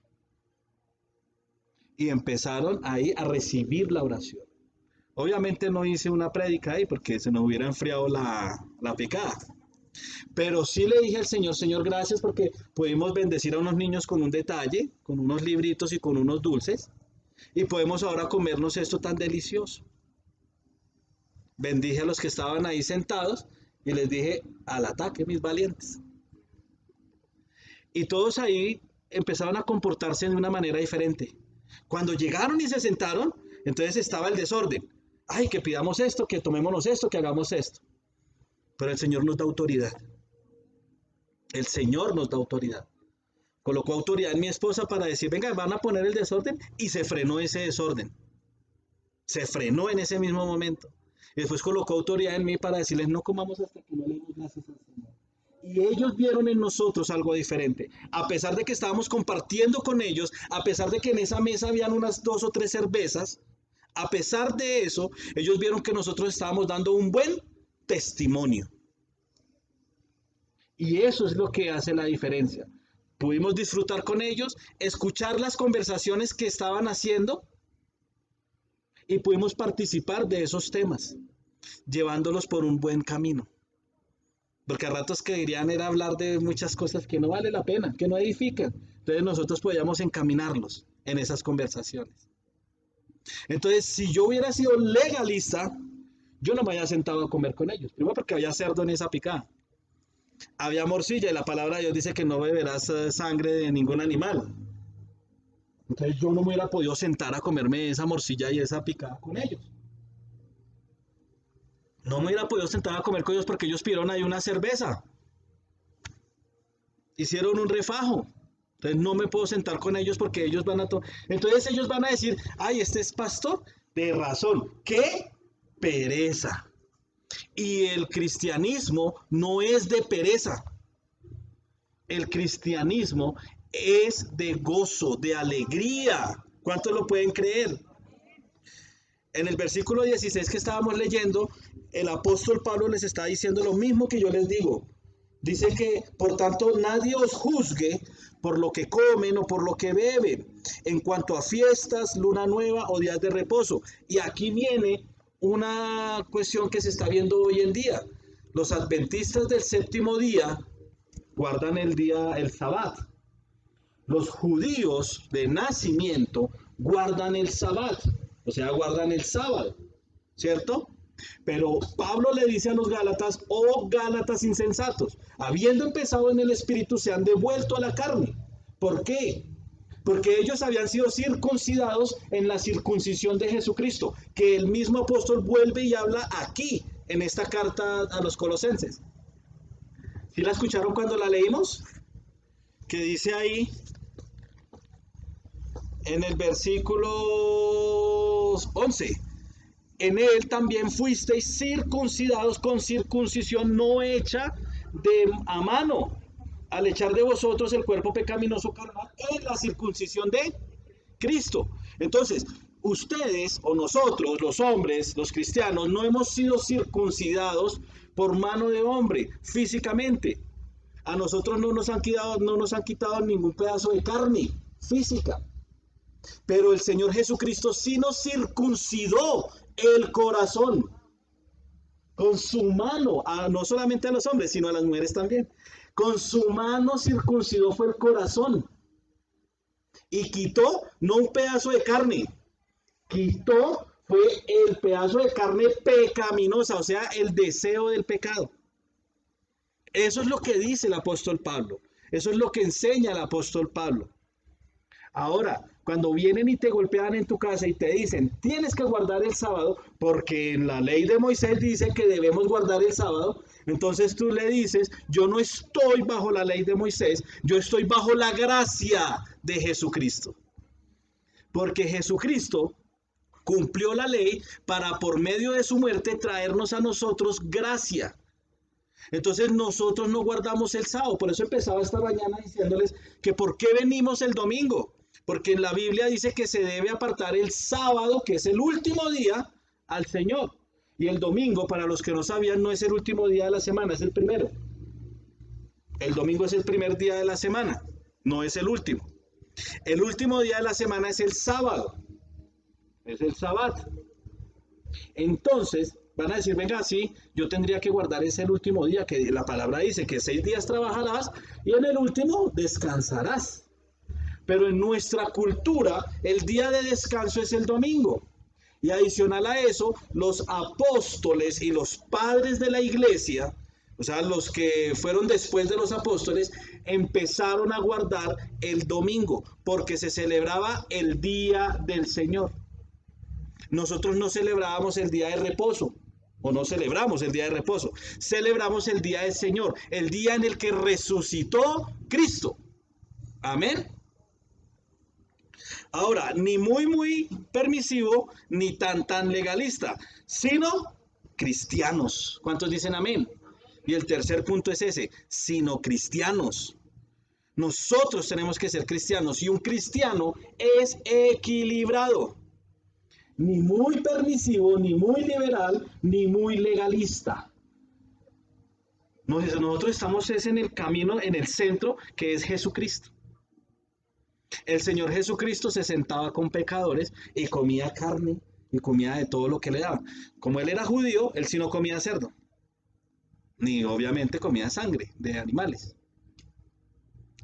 y empezaron ahí a recibir la oración. Obviamente no hice una prédica ahí porque se nos hubiera enfriado la picada, pero sí le dije al Señor, Señor, gracias porque pudimos bendecir a unos niños con un detalle, con unos libritos y con unos dulces, y podemos ahora comernos esto tan delicioso. Bendije a los que estaban ahí sentados y les dije, al ataque, mis valientes. Y todos ahí empezaron a comportarse de una manera diferente. Cuando llegaron y se sentaron, entonces estaba el desorden. Ay, que pidamos esto, que tomémonos esto, que hagamos esto. Pero el Señor nos da autoridad. El Señor nos da autoridad. Colocó autoridad en mi esposa para decir, venga, van a poner el desorden, y se frenó ese desorden. Se frenó en ese mismo momento. Y después colocó autoridad en mí para decirles, no comamos hasta que no le demos gracias al Señor. Y ellos vieron en nosotros algo diferente. A pesar de que estábamos compartiendo con ellos, a pesar de que en esa mesa habían unas 2 o 3 cervezas, a pesar de eso, ellos vieron que nosotros estábamos dando un buen testimonio. Y eso es lo que hace la diferencia. Pudimos disfrutar con ellos, escuchar las conversaciones que estaban haciendo y pudimos participar de esos temas, llevándolos por un buen camino. Porque a ratos que dirían era hablar de muchas cosas que no vale la pena, que no edifican. Entonces nosotros podíamos encaminarlos en esas conversaciones. Entonces, si yo hubiera sido legalista, yo no me había sentado a comer con ellos. Primero porque había cerdo en esa picada. Había morcilla y la palabra de Dios dice que no beberás sangre de ningún animal. Entonces yo no me hubiera podido sentar a comerme esa morcilla y esa picada con ellos. No me hubiera podido sentar a comer con ellos porque ellos pidieron ahí una cerveza. Hicieron un refajo. Entonces no me puedo sentar con ellos porque ellos van a... Entonces ellos van a decir, ay, este es pastor. De razón. ¡Qué pereza! Y el cristianismo no es de pereza. El cristianismo es de gozo, de alegría. ¿Cuántos lo pueden creer? En el versículo 16 que estábamos leyendo, el apóstol Pablo les está diciendo lo mismo que yo les digo. Dice que, por tanto, nadie os juzgue por lo que comen o por lo que beben, en cuanto a fiestas, luna nueva o días de reposo. Y aquí viene una cuestión que se está viendo hoy en día. Los adventistas del séptimo día guardan el Sabbat. Los judíos de nacimiento guardan el Sabbat, o sea, guardan el sábado, ¿cierto? Pero Pablo le dice a los Gálatas, oh Gálatas insensatos, habiendo empezado en el Espíritu, se han devuelto a la carne. ¿Por qué? Porque ellos habían sido circuncidados en la circuncisión de Jesucristo, que el mismo apóstol vuelve y habla aquí, en esta carta a los Colosenses. ¿Sí la escucharon cuando la leímos? Que dice ahí, en el versículo 11, en él también fuisteis circuncidados con circuncisión no hecha a mano, al echar de vosotros el cuerpo pecaminoso carnal en la circuncisión de Cristo. Entonces, ustedes o nosotros, los hombres, los cristianos, no hemos sido circuncidados por mano de hombre, físicamente. A nosotros no nos han quitado ningún pedazo de carne física. Pero el Señor Jesucristo sí nos circuncidó el corazón con su mano, no solamente a los hombres, sino a las mujeres también. Con su mano circuncidó fue el corazón. Y quitó no un pedazo de carne, quitó fue el pedazo de carne pecaminosa, o sea, el deseo del pecado. Eso es lo que dice el apóstol Pablo. Eso es lo que enseña el apóstol Pablo. Ahora, cuando vienen y te golpean en tu casa y te dicen, tienes que guardar el sábado, porque en la ley de Moisés dice que debemos guardar el sábado, entonces tú le dices, yo no estoy bajo la ley de Moisés, yo estoy bajo la gracia de Jesucristo. Porque Jesucristo cumplió la ley para por medio de su muerte traernos a nosotros gracia. Entonces nosotros no guardamos el sábado. Por eso empezaba esta mañana diciéndoles que por qué venimos el domingo. Porque en la Biblia dice que se debe apartar el sábado, que es el último día, al Señor. Y el domingo, para los que no sabían, no es el último día de la semana, es el primero. El domingo es el primer día de la semana, no es el último. El último día de la semana es el sábado. Es el sabbat. Entonces, van a decir, venga, sí, yo tendría que guardar ese el último día, que la palabra dice que 6 días trabajarás y en el último descansarás. Pero en nuestra cultura, el día de descanso es el domingo. Y adicional a eso, los apóstoles y los padres de la iglesia, o sea, los que fueron después de los apóstoles, empezaron a guardar el domingo, porque se celebraba el día del Señor. Nosotros no celebrábamos el día de reposo, o no celebramos el día de reposo, celebramos el día del Señor, el día en el que resucitó Cristo. Amén. Ahora, ni muy permisivo, ni tan legalista, sino cristianos. ¿Cuántos dicen amén? Y el tercer punto es ese, sino cristianos. Nosotros tenemos que ser cristianos y un cristiano es equilibrado. Ni muy permisivo, ni muy liberal, ni muy legalista. Nosotros estamos en el camino, en el centro, que es Jesucristo. El Señor Jesucristo se sentaba con pecadores y comía carne y comía de todo lo que le daban. Como él era judío, él sí no comía cerdo, ni obviamente comía sangre de animales.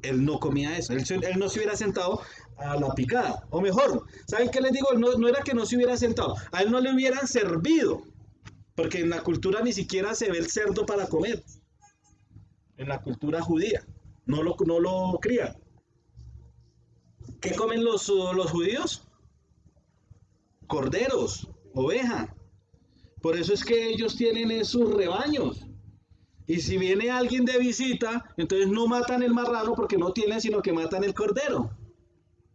Él no comía eso, él no se hubiera sentado a la picada. O mejor, ¿saben qué les digo? No era que no se hubiera sentado, a él no le hubieran servido, porque en la cultura ni siquiera se ve el cerdo para comer. En la cultura judía, no lo crían. ¿Qué comen los judíos? Corderos, oveja. Por eso es que ellos tienen en sus rebaños. Y si viene alguien de visita, entonces no matan el marrano porque no tienen, sino que matan el cordero.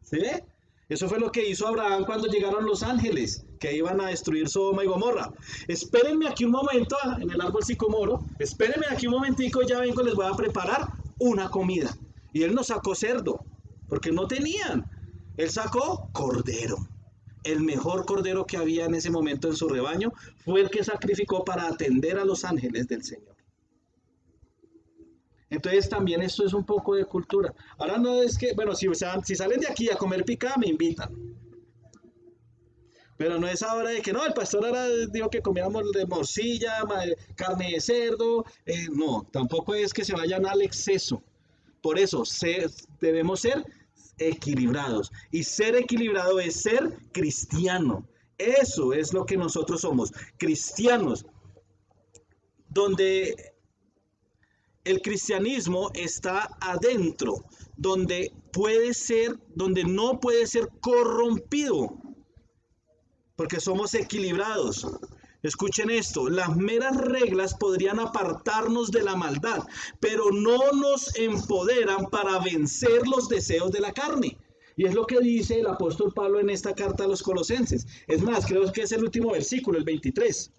¿Sí ve? Eso fue lo que hizo Abraham cuando llegaron los ángeles, que iban a destruir Sodoma y Gomorra. Espérenme aquí un momento en el árbol sicomoro. Espérenme aquí un momentico, ya vengo, les voy a preparar una comida. Y él no sacó cerdo, porque no tenían. Él sacó cordero. El mejor cordero que había en ese momento en su rebaño fue el que sacrificó para atender a los ángeles del Señor. Entonces también esto es un poco de cultura. Ahora no es que, bueno, si salen de aquí a comer picada, me invitan. Pero no es ahora de que no, el pastor ahora dijo que comiéramos de morcilla, carne de cerdo. No, tampoco es que se vayan al exceso. Por eso debemos ser equilibrados. Y ser equilibrado es ser cristiano. Eso es lo que nosotros somos, cristianos. Donde el cristianismo está adentro, donde no puede ser corrompido, porque somos equilibrados. Escuchen esto, las meras reglas podrían apartarnos de la maldad, pero no nos empoderan para vencer los deseos de la carne. Y es lo que dice el apóstol Pablo en esta carta a los Colosenses. Es más, creo que es el último versículo, el 23.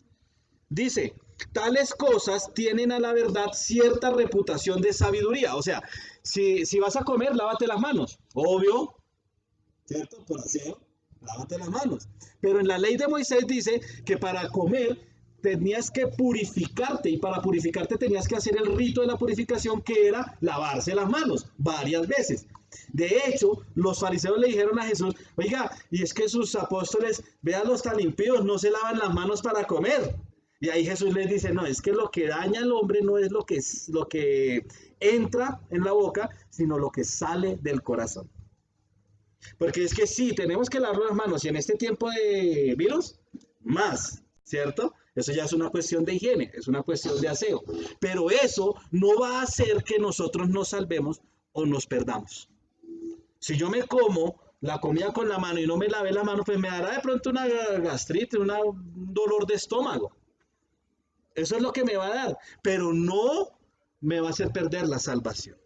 Dice, tales cosas tienen a la verdad cierta reputación de sabiduría. O sea, si vas a comer, lávate las manos. Obvio, ¿cierto? Por aseo, lávate las manos. Pero en la ley de Moisés dice que para comer tenías que purificarte, y para purificarte tenías que hacer el rito de la purificación, que era lavarse las manos varias veces. De hecho, los fariseos le dijeron a Jesús, oiga, y es que sus apóstoles, véanlos tan impíos, no se lavan las manos para comer. Y ahí Jesús les dice, no, es que lo que daña al hombre no es lo que entra en la boca, sino lo que sale del corazón. Porque es que sí, tenemos que lavar las manos, y en este tiempo de virus, más, ¿cierto? Eso ya es una cuestión de higiene, es una cuestión de aseo. Pero eso no va a hacer que nosotros nos salvemos o nos perdamos. Si yo me como la comida con la mano y no me lavé la mano, pues me dará de pronto una gastritis, un dolor de estómago. Eso es lo que me va a dar, pero no me va a hacer perder la salvación.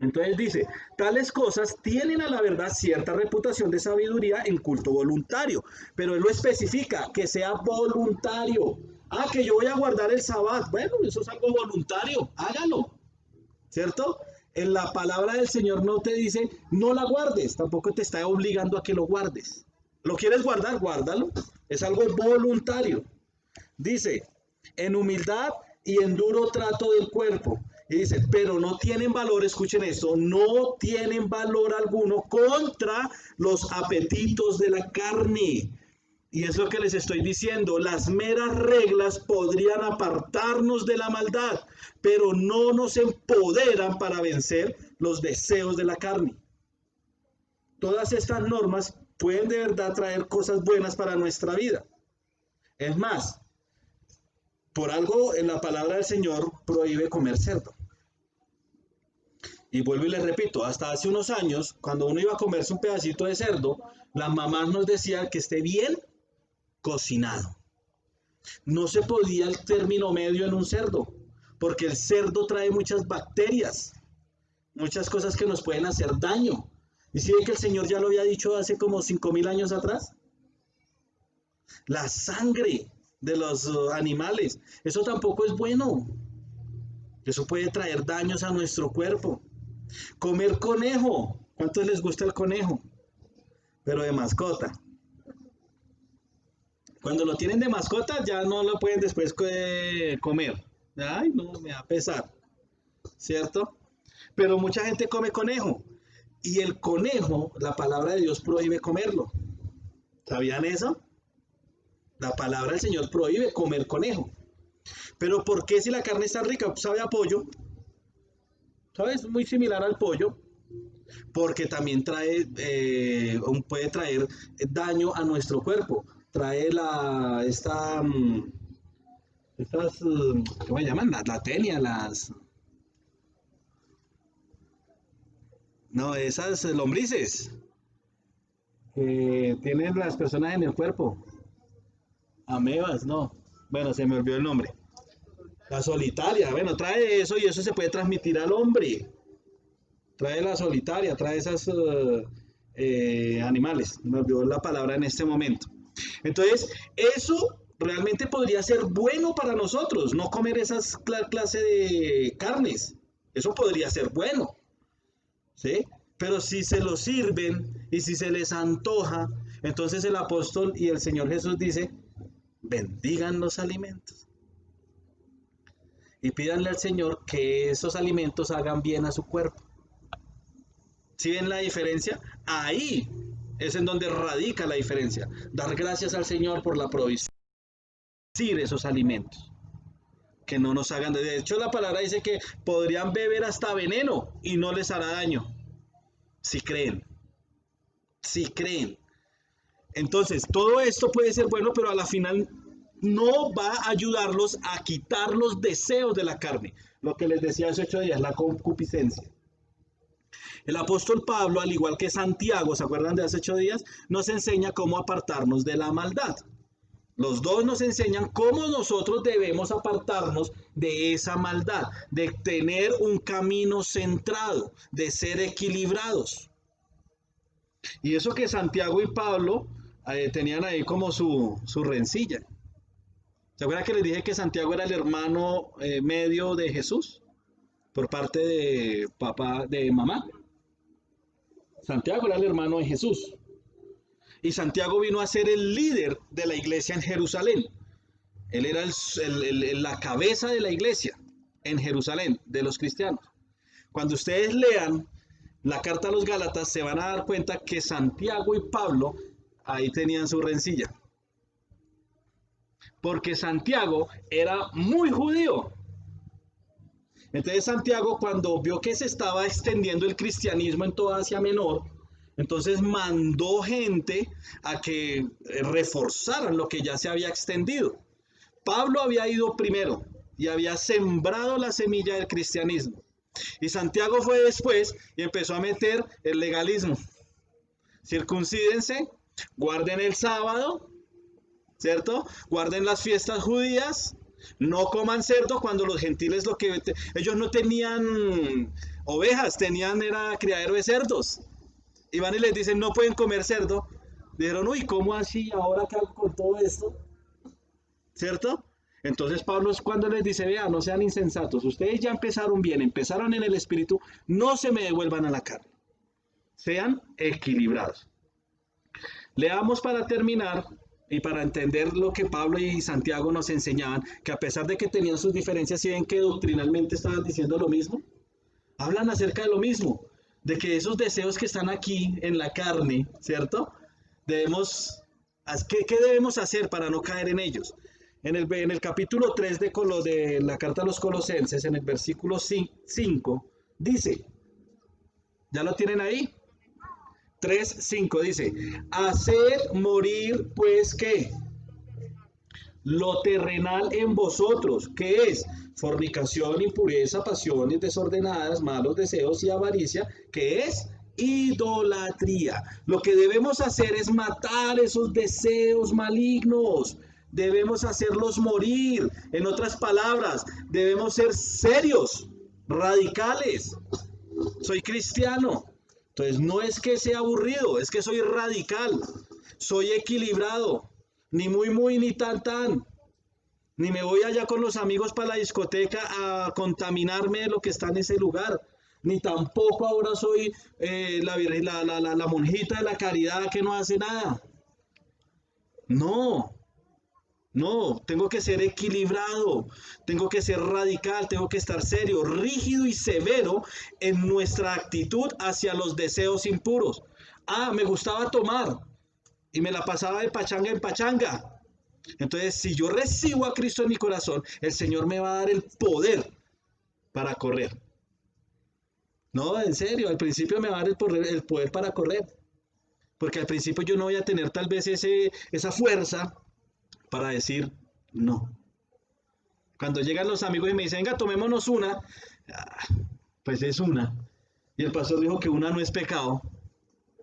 Entonces dice, tales cosas tienen a la verdad cierta reputación de sabiduría en culto voluntario, pero él lo especifica, que sea voluntario. Ah, que yo voy a guardar el sabbat, bueno, eso es algo voluntario, hágalo, ¿cierto? En la palabra del Señor no te dice, no la guardes, tampoco te está obligando a que lo guardes. ¿Lo quieres guardar? Guárdalo, es algo voluntario. Dice, en humildad y en duro trato del cuerpo. Y dice, pero no tienen valor, escuchen esto, no tienen valor alguno contra los apetitos de la carne. Y es lo que les estoy diciendo, las meras reglas podrían apartarnos de la maldad, pero no nos empoderan para vencer los deseos de la carne. Todas estas normas pueden de verdad traer cosas buenas para nuestra vida. Es más, por algo en la palabra del Señor prohíbe comer cerdo. Y vuelvo y les repito, hasta hace unos años, cuando uno iba a comerse un pedacito de cerdo, las mamás nos decían que esté bien cocinado. No se podía el término medio en un cerdo, porque el cerdo trae muchas bacterias, muchas cosas que nos pueden hacer daño. ¿Y si ven que el Señor ya lo había dicho hace como 5.000 años atrás? La sangre de los animales, eso tampoco es bueno. Eso puede traer daños a nuestro cuerpo. Comer conejo, ¿cuántos les gusta el conejo? Pero de mascota. Cuando lo tienen de mascota ya no lo pueden después comer. Ay, no, me da pesar, ¿cierto? Pero mucha gente come conejo. Y el conejo, la palabra de Dios prohíbe comerlo. ¿Sabían eso? La palabra del Señor prohíbe comer conejo. Pero ¿por qué si la carne está rica? Sabe a pollo. ¿Sabes? Muy similar al pollo. Porque también puede traer daño a nuestro cuerpo. Trae ¿cómo se llaman? La tenia, no, esas lombrices que tienen las personas en el cuerpo. Amebas, no. Bueno, se me olvidó el nombre. La solitaria, bueno, trae eso y eso se puede transmitir al hombre. Trae la solitaria, trae esas animales. Me olvidó la palabra en este momento. Entonces, eso realmente podría ser bueno para nosotros, no comer esas clase de carnes. Eso podría ser bueno, ¿sí? Pero si se lo sirven y si se les antoja, entonces el apóstol y el Señor Jesús dice, bendigan los alimentos. Y pídanle al Señor que esos alimentos hagan bien a su cuerpo. ¿Sí ven la diferencia? Ahí es en donde radica la diferencia. Dar gracias al Señor por la provisión de esos alimentos. Que no nos hagan... De hecho, la palabra dice que podrían beber hasta veneno y no les hará daño. Si creen. Si creen. Entonces, todo esto puede ser bueno, pero a la final no va a ayudarlos a quitar los deseos de la carne. Lo que les decía hace 8 días, la concupiscencia. El apóstol Pablo, al igual que Santiago, ¿se acuerdan de hace 8 días? Nos enseña cómo apartarnos de la maldad. Los dos nos enseñan cómo nosotros debemos apartarnos de esa maldad, de tener un camino centrado, de ser equilibrados. Y eso que Santiago y Pablo tenían ahí como su rencilla. ¿Se acuerdan que les dije que Santiago era el hermano medio de Jesús? Por parte de papá, de mamá. Santiago era el hermano de Jesús. Y Santiago vino a ser el líder de la iglesia en Jerusalén. Él era la cabeza de la iglesia en Jerusalén, de los cristianos. Cuando ustedes lean la carta a los Gálatas, se van a dar cuenta que Santiago y Pablo ahí tenían su rencilla. Porque Santiago era muy judío. Entonces Santiago, cuando vio que se estaba extendiendo el cristianismo en toda Asia Menor, entonces mandó gente a que reforzaran lo que ya se había extendido. Pablo había ido primero y había sembrado la semilla del cristianismo. Y Santiago fue después y empezó a meter el legalismo. Circuncídense, guarden el sábado, ¿cierto? Guarden las fiestas judías, no coman cerdo cuando los gentiles ellos no tenían ovejas, era criadero de cerdos. Y van y les dicen, no pueden comer cerdo. Dijeron, uy, ¿cómo así? ¿Ahora qué hago con todo esto? ¿Cierto? Entonces Pablo es cuando les dice, vean, no sean insensatos, ustedes ya empezaron bien, empezaron en el espíritu, no se me devuelvan a la carne, sean equilibrados. Leamos para terminar y para entender lo que Pablo y Santiago nos enseñaban, que a pesar de que tenían sus diferencias, ¿sí ven que doctrinalmente estaban diciendo lo mismo? Hablan acerca de lo mismo, de que esos deseos que están aquí en la carne, ¿cierto? ¿Qué debemos hacer para no caer en ellos? En el capítulo 3 de la carta a los Colosenses, en el versículo 5, dice, ¿ya lo tienen ahí? 3:5 dice, haced morir pues ¿qué? Lo terrenal en vosotros, que es fornicación, impureza, pasiones desordenadas, malos deseos y avaricia, que es idolatría. Lo que debemos hacer es matar esos deseos malignos. Debemos hacerlos morir. En otras palabras, debemos ser serios, radicales. Soy cristiano. Entonces no es que sea aburrido, es que soy radical. Soy equilibrado. Ni muy, ni tan. Ni me voy allá con los amigos para la discoteca a contaminarme de lo que está en ese lugar. Ni tampoco ahora soy la monjita de la caridad que no hace nada. No, tengo que ser equilibrado, tengo que ser radical, tengo que estar serio, rígido y severo en nuestra actitud hacia los deseos impuros. Me gustaba tomar y me la pasaba de pachanga en pachanga. Entonces, si yo recibo a Cristo en mi corazón, el Señor me va a dar el poder para correr. No, en serio, al principio me va a dar el poder para correr. Porque al principio yo no voy a tener tal vez esa fuerza para decir no. Cuando llegan los amigos y me dicen, venga, tomémonos una, pues es una. Y el pastor dijo que una no es pecado,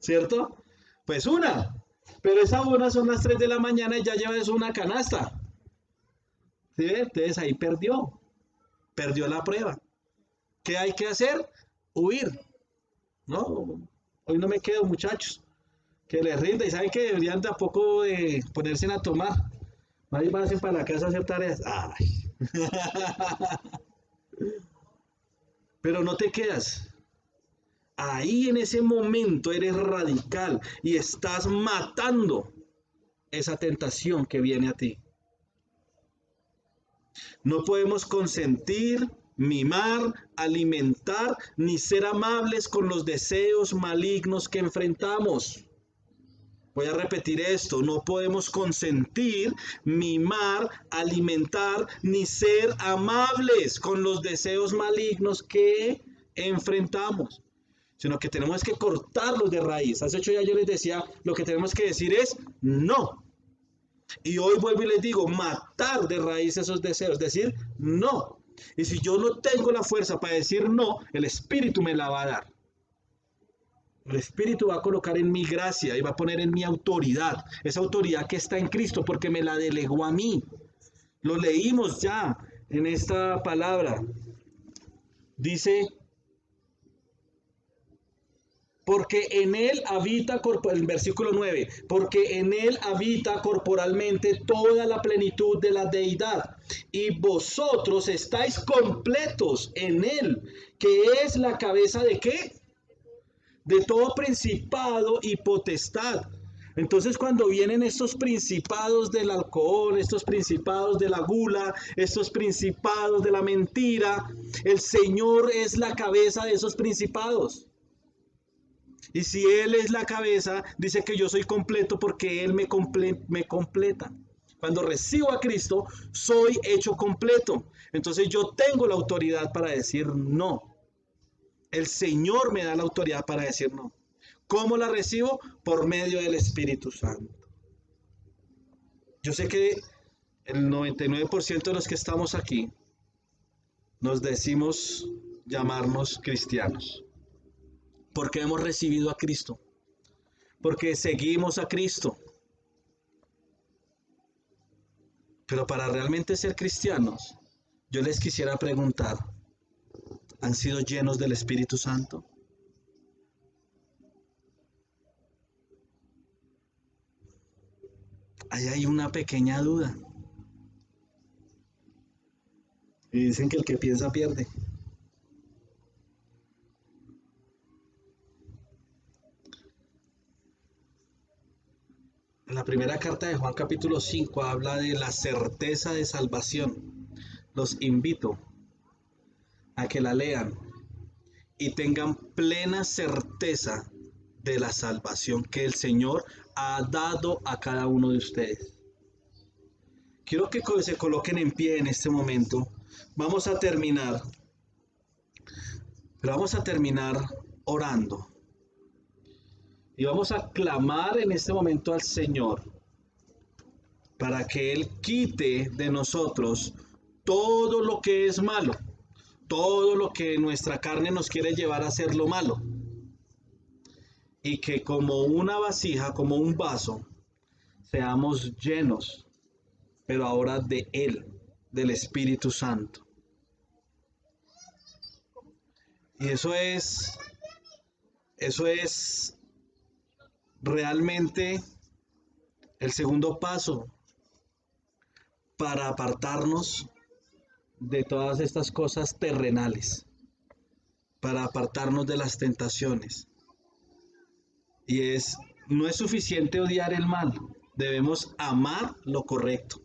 ¿cierto? Pues una. Pero esa una son las 3 de la mañana y ya llevas una canasta. ¿Sí? Entonces ahí perdió la prueba. ¿Qué hay que hacer? Huir. No, hoy no me quedo, muchachos. Que les rinda y saben que deberían tampoco de ponerse a tomar. Ahí van para la casa a hacer tareas. Ay. Pero no te quedas. Ahí en ese momento eres radical y estás matando esa tentación que viene a ti. No podemos consentir, mimar, alimentar, ni ser amables con los deseos malignos que enfrentamos. Voy a repetir esto, no podemos consentir, mimar, alimentar, ni ser amables con los deseos malignos que enfrentamos, sino que tenemos que cortarlos de raíz. Hace 8 días yo les decía, lo que tenemos que decir es no. Y hoy vuelvo y les digo, matar de raíz esos deseos, decir no. Y si yo no tengo la fuerza para decir no, el Espíritu me la va a dar. El Espíritu va a colocar en mi gracia y va a poner en mi autoridad, esa autoridad que está en Cristo porque me la delegó a mí. Lo leímos ya en esta palabra. Dice, porque en él habita, el versículo 9, porque en él habita corporalmente toda la plenitud de la deidad, y vosotros estáis completos en él, que es la cabeza ¿de qué? De todo principado y potestad. Entonces cuando vienen estos principados del alcohol, estos principados de la gula, estos principados de la mentira, el Señor es la cabeza de esos principados. Y si Él es la cabeza, dice que yo soy completo porque Él me completa. Cuando recibo a Cristo, soy hecho completo. Entonces yo tengo la autoridad para decir no. El Señor me da la autoridad para decir no. ¿Cómo la recibo? Por medio del Espíritu Santo. Yo sé que el 99% de los que estamos aquí nos decimos llamarnos cristianos. Porque hemos recibido a Cristo. Porque seguimos a Cristo. Pero para realmente ser cristianos, yo les quisiera preguntar, ¿han sido llenos del Espíritu Santo? Ahí hay una pequeña duda. Y dicen que el que piensa pierde. En la primera carta de Juan capítulo 5 habla de la certeza de salvación. Los invito a que la lean y tengan plena certeza de la salvación que el Señor ha dado a cada uno de ustedes. Quiero que se coloquen en pie en este momento. Vamos a terminar, pero vamos a terminar orando. Y vamos a clamar en este momento al Señor para que Él quite de nosotros todo lo que es malo, todo lo que nuestra carne nos quiere llevar a hacer lo malo. Y que como una vasija, como un vaso, seamos llenos, pero ahora de Él, del Espíritu Santo. Y eso es realmente el segundo paso para apartarnos de todas estas cosas terrenales, para apartarnos de las tentaciones. Y no es suficiente odiar el mal, debemos amar lo correcto.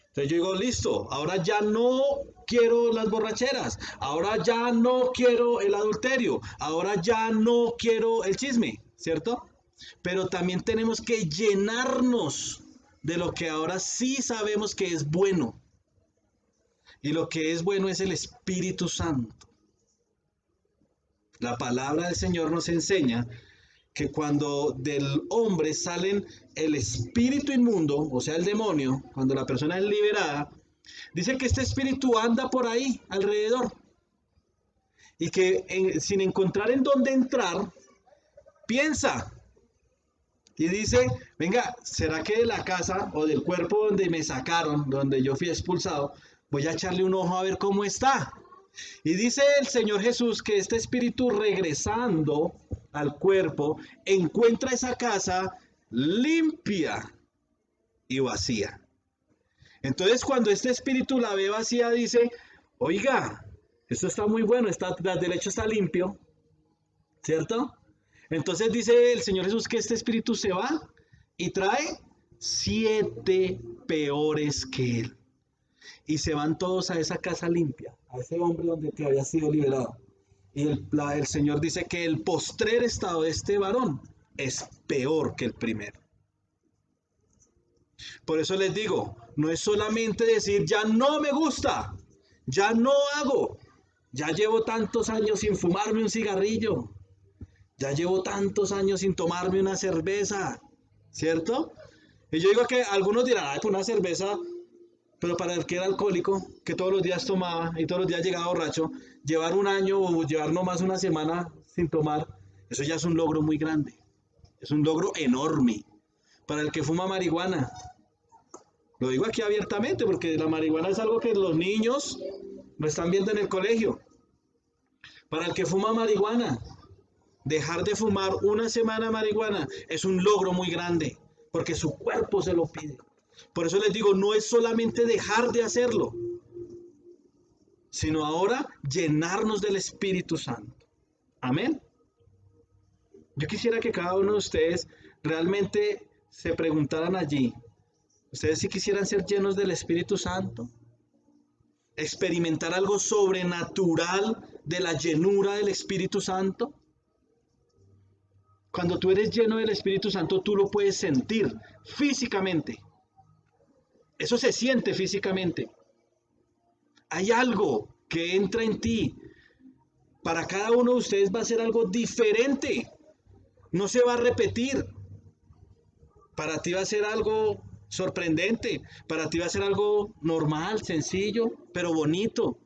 Entonces yo digo, listo, ahora ya no quiero las borracheras, ahora ya no quiero el adulterio, ahora ya no quiero el chisme, ¿cierto? Pero también tenemos que llenarnos de lo que ahora sí sabemos que es bueno. Y lo que es bueno es el Espíritu Santo. La palabra del Señor nos enseña que cuando del hombre salen el espíritu inmundo, o sea el demonio, cuando la persona es liberada, dice que este espíritu anda por ahí alrededor y que sin encontrar en dónde entrar, piensa y dice, venga, ¿será que de la casa o del cuerpo donde me sacaron, donde yo fui expulsado, voy a echarle un ojo a ver cómo está? Y dice el Señor Jesús que este espíritu regresando al cuerpo encuentra esa casa limpia y vacía. Entonces cuando este espíritu la ve vacía dice, oiga, esto está muy bueno, del hecho está limpio, ¿cierto? Entonces dice el Señor Jesús que este espíritu se va y trae 7 peores que él. Y se van todos a esa casa limpia, a ese hombre donde te había sido liberado. Y el Señor dice que el postrer estado de este varón es peor que el primero. Por eso les digo, no es solamente decir, ya no me gusta, ya no hago, ya llevo tantos años sin fumarme un cigarrillo, ya llevo tantos años sin tomarme una cerveza, ¿cierto? Y yo digo que algunos dirán, ay, pues una cerveza... Pero para el que era alcohólico, que todos los días tomaba y todos los días llegaba borracho, llevar un año o llevar nomás una semana sin tomar, eso ya es un logro muy grande. Es un logro enorme. Para el que fuma marihuana, lo digo aquí abiertamente porque la marihuana es algo que los niños lo están viendo en el colegio. Para el que fuma marihuana, dejar de fumar una semana marihuana es un logro muy grande porque su cuerpo se lo pide. Por eso les digo, no es solamente dejar de hacerlo, sino ahora llenarnos del Espíritu Santo. Amén. Yo quisiera que cada uno de ustedes realmente se preguntaran allí, ¿ustedes sí quisieran ser llenos del Espíritu Santo? ¿Experimentar algo sobrenatural de la llenura del Espíritu Santo? Cuando tú eres lleno del Espíritu Santo, tú lo puedes sentir físicamente. Eso se siente físicamente. Hay algo que entra en ti. Para cada uno de ustedes va a ser algo diferente. No se va a repetir. Para ti va a ser algo sorprendente. Para ti va a ser algo normal, sencillo, pero bonito.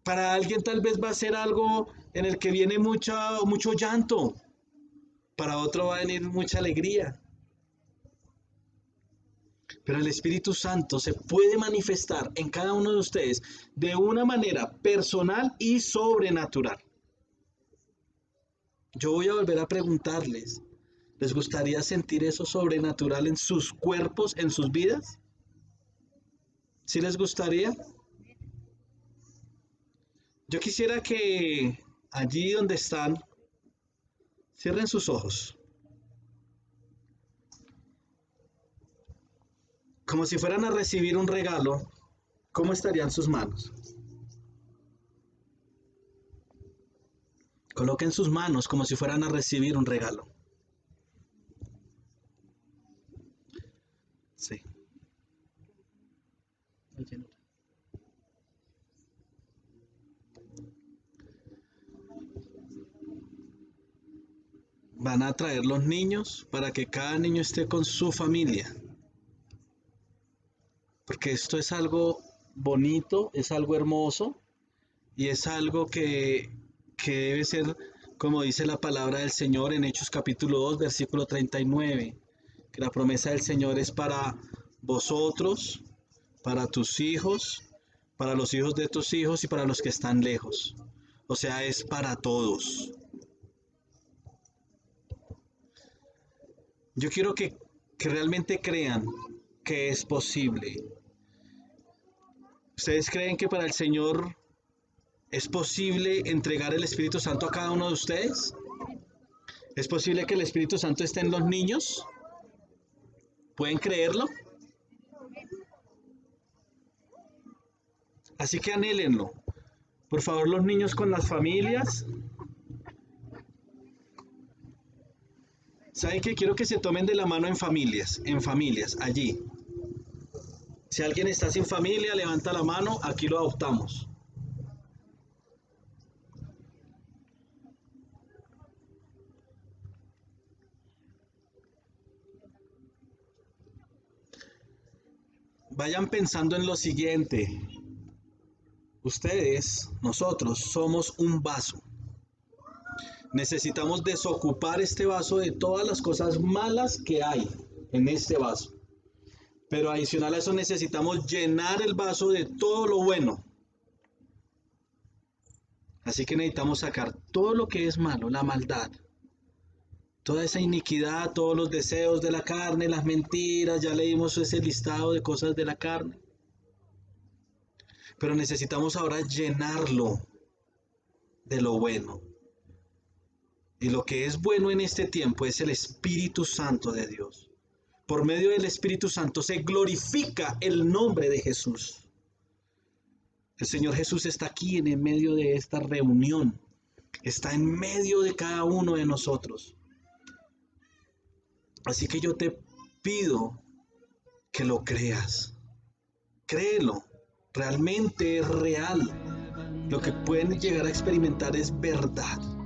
Para alguien tal vez va a ser algo en el que viene mucho llanto. Para otro va a venir mucha alegría. Pero el Espíritu Santo se puede manifestar en cada uno de ustedes de una manera personal y sobrenatural. Yo voy a volver a preguntarles, ¿les gustaría sentir eso sobrenatural en sus cuerpos, en sus vidas? ¿Sí les gustaría? Yo quisiera que allí donde están, cierren sus ojos. Como si fueran a recibir un regalo, ¿cómo estarían sus manos? Coloquen sus manos como si fueran a recibir un regalo. Sí. Van a traer los niños para que cada niño esté con su familia. Porque esto es algo bonito, es algo hermoso y es algo que debe ser, como dice la palabra del Señor en Hechos capítulo 2, versículo 39, que la promesa del Señor es para vosotros, para tus hijos, para los hijos de tus hijos y para los que están lejos. O sea, es para todos. Yo quiero que realmente crean que es posible. ¿Ustedes creen que para el Señor es posible entregar el Espíritu Santo a cada uno de ustedes? ¿Es posible que el Espíritu Santo esté en los niños? ¿Pueden creerlo? Así que anhélenlo. Por favor, los niños con las familias. ¿Saben qué? Quiero que se tomen de la mano en familias, allí. Si alguien está sin familia, levanta la mano, aquí lo adoptamos. Vayan pensando en lo siguiente. Ustedes, nosotros, somos un vaso. Necesitamos desocupar este vaso de todas las cosas malas que hay en este vaso. Pero adicional a eso necesitamos llenar el vaso de todo lo bueno. Así que necesitamos sacar todo lo que es malo, la maldad, toda esa iniquidad, todos los deseos de la carne, las mentiras, ya leímos ese listado de cosas de la carne. Pero necesitamos ahora llenarlo de lo bueno. Y lo que es bueno en este tiempo es el Espíritu Santo de Dios. Por medio del Espíritu Santo se glorifica el nombre de Jesús. El Señor Jesús está aquí en medio de esta reunión. Está en medio de cada uno de nosotros. Así que yo te pido que lo creas. Créelo. Realmente es real. Lo que pueden llegar a experimentar es verdad.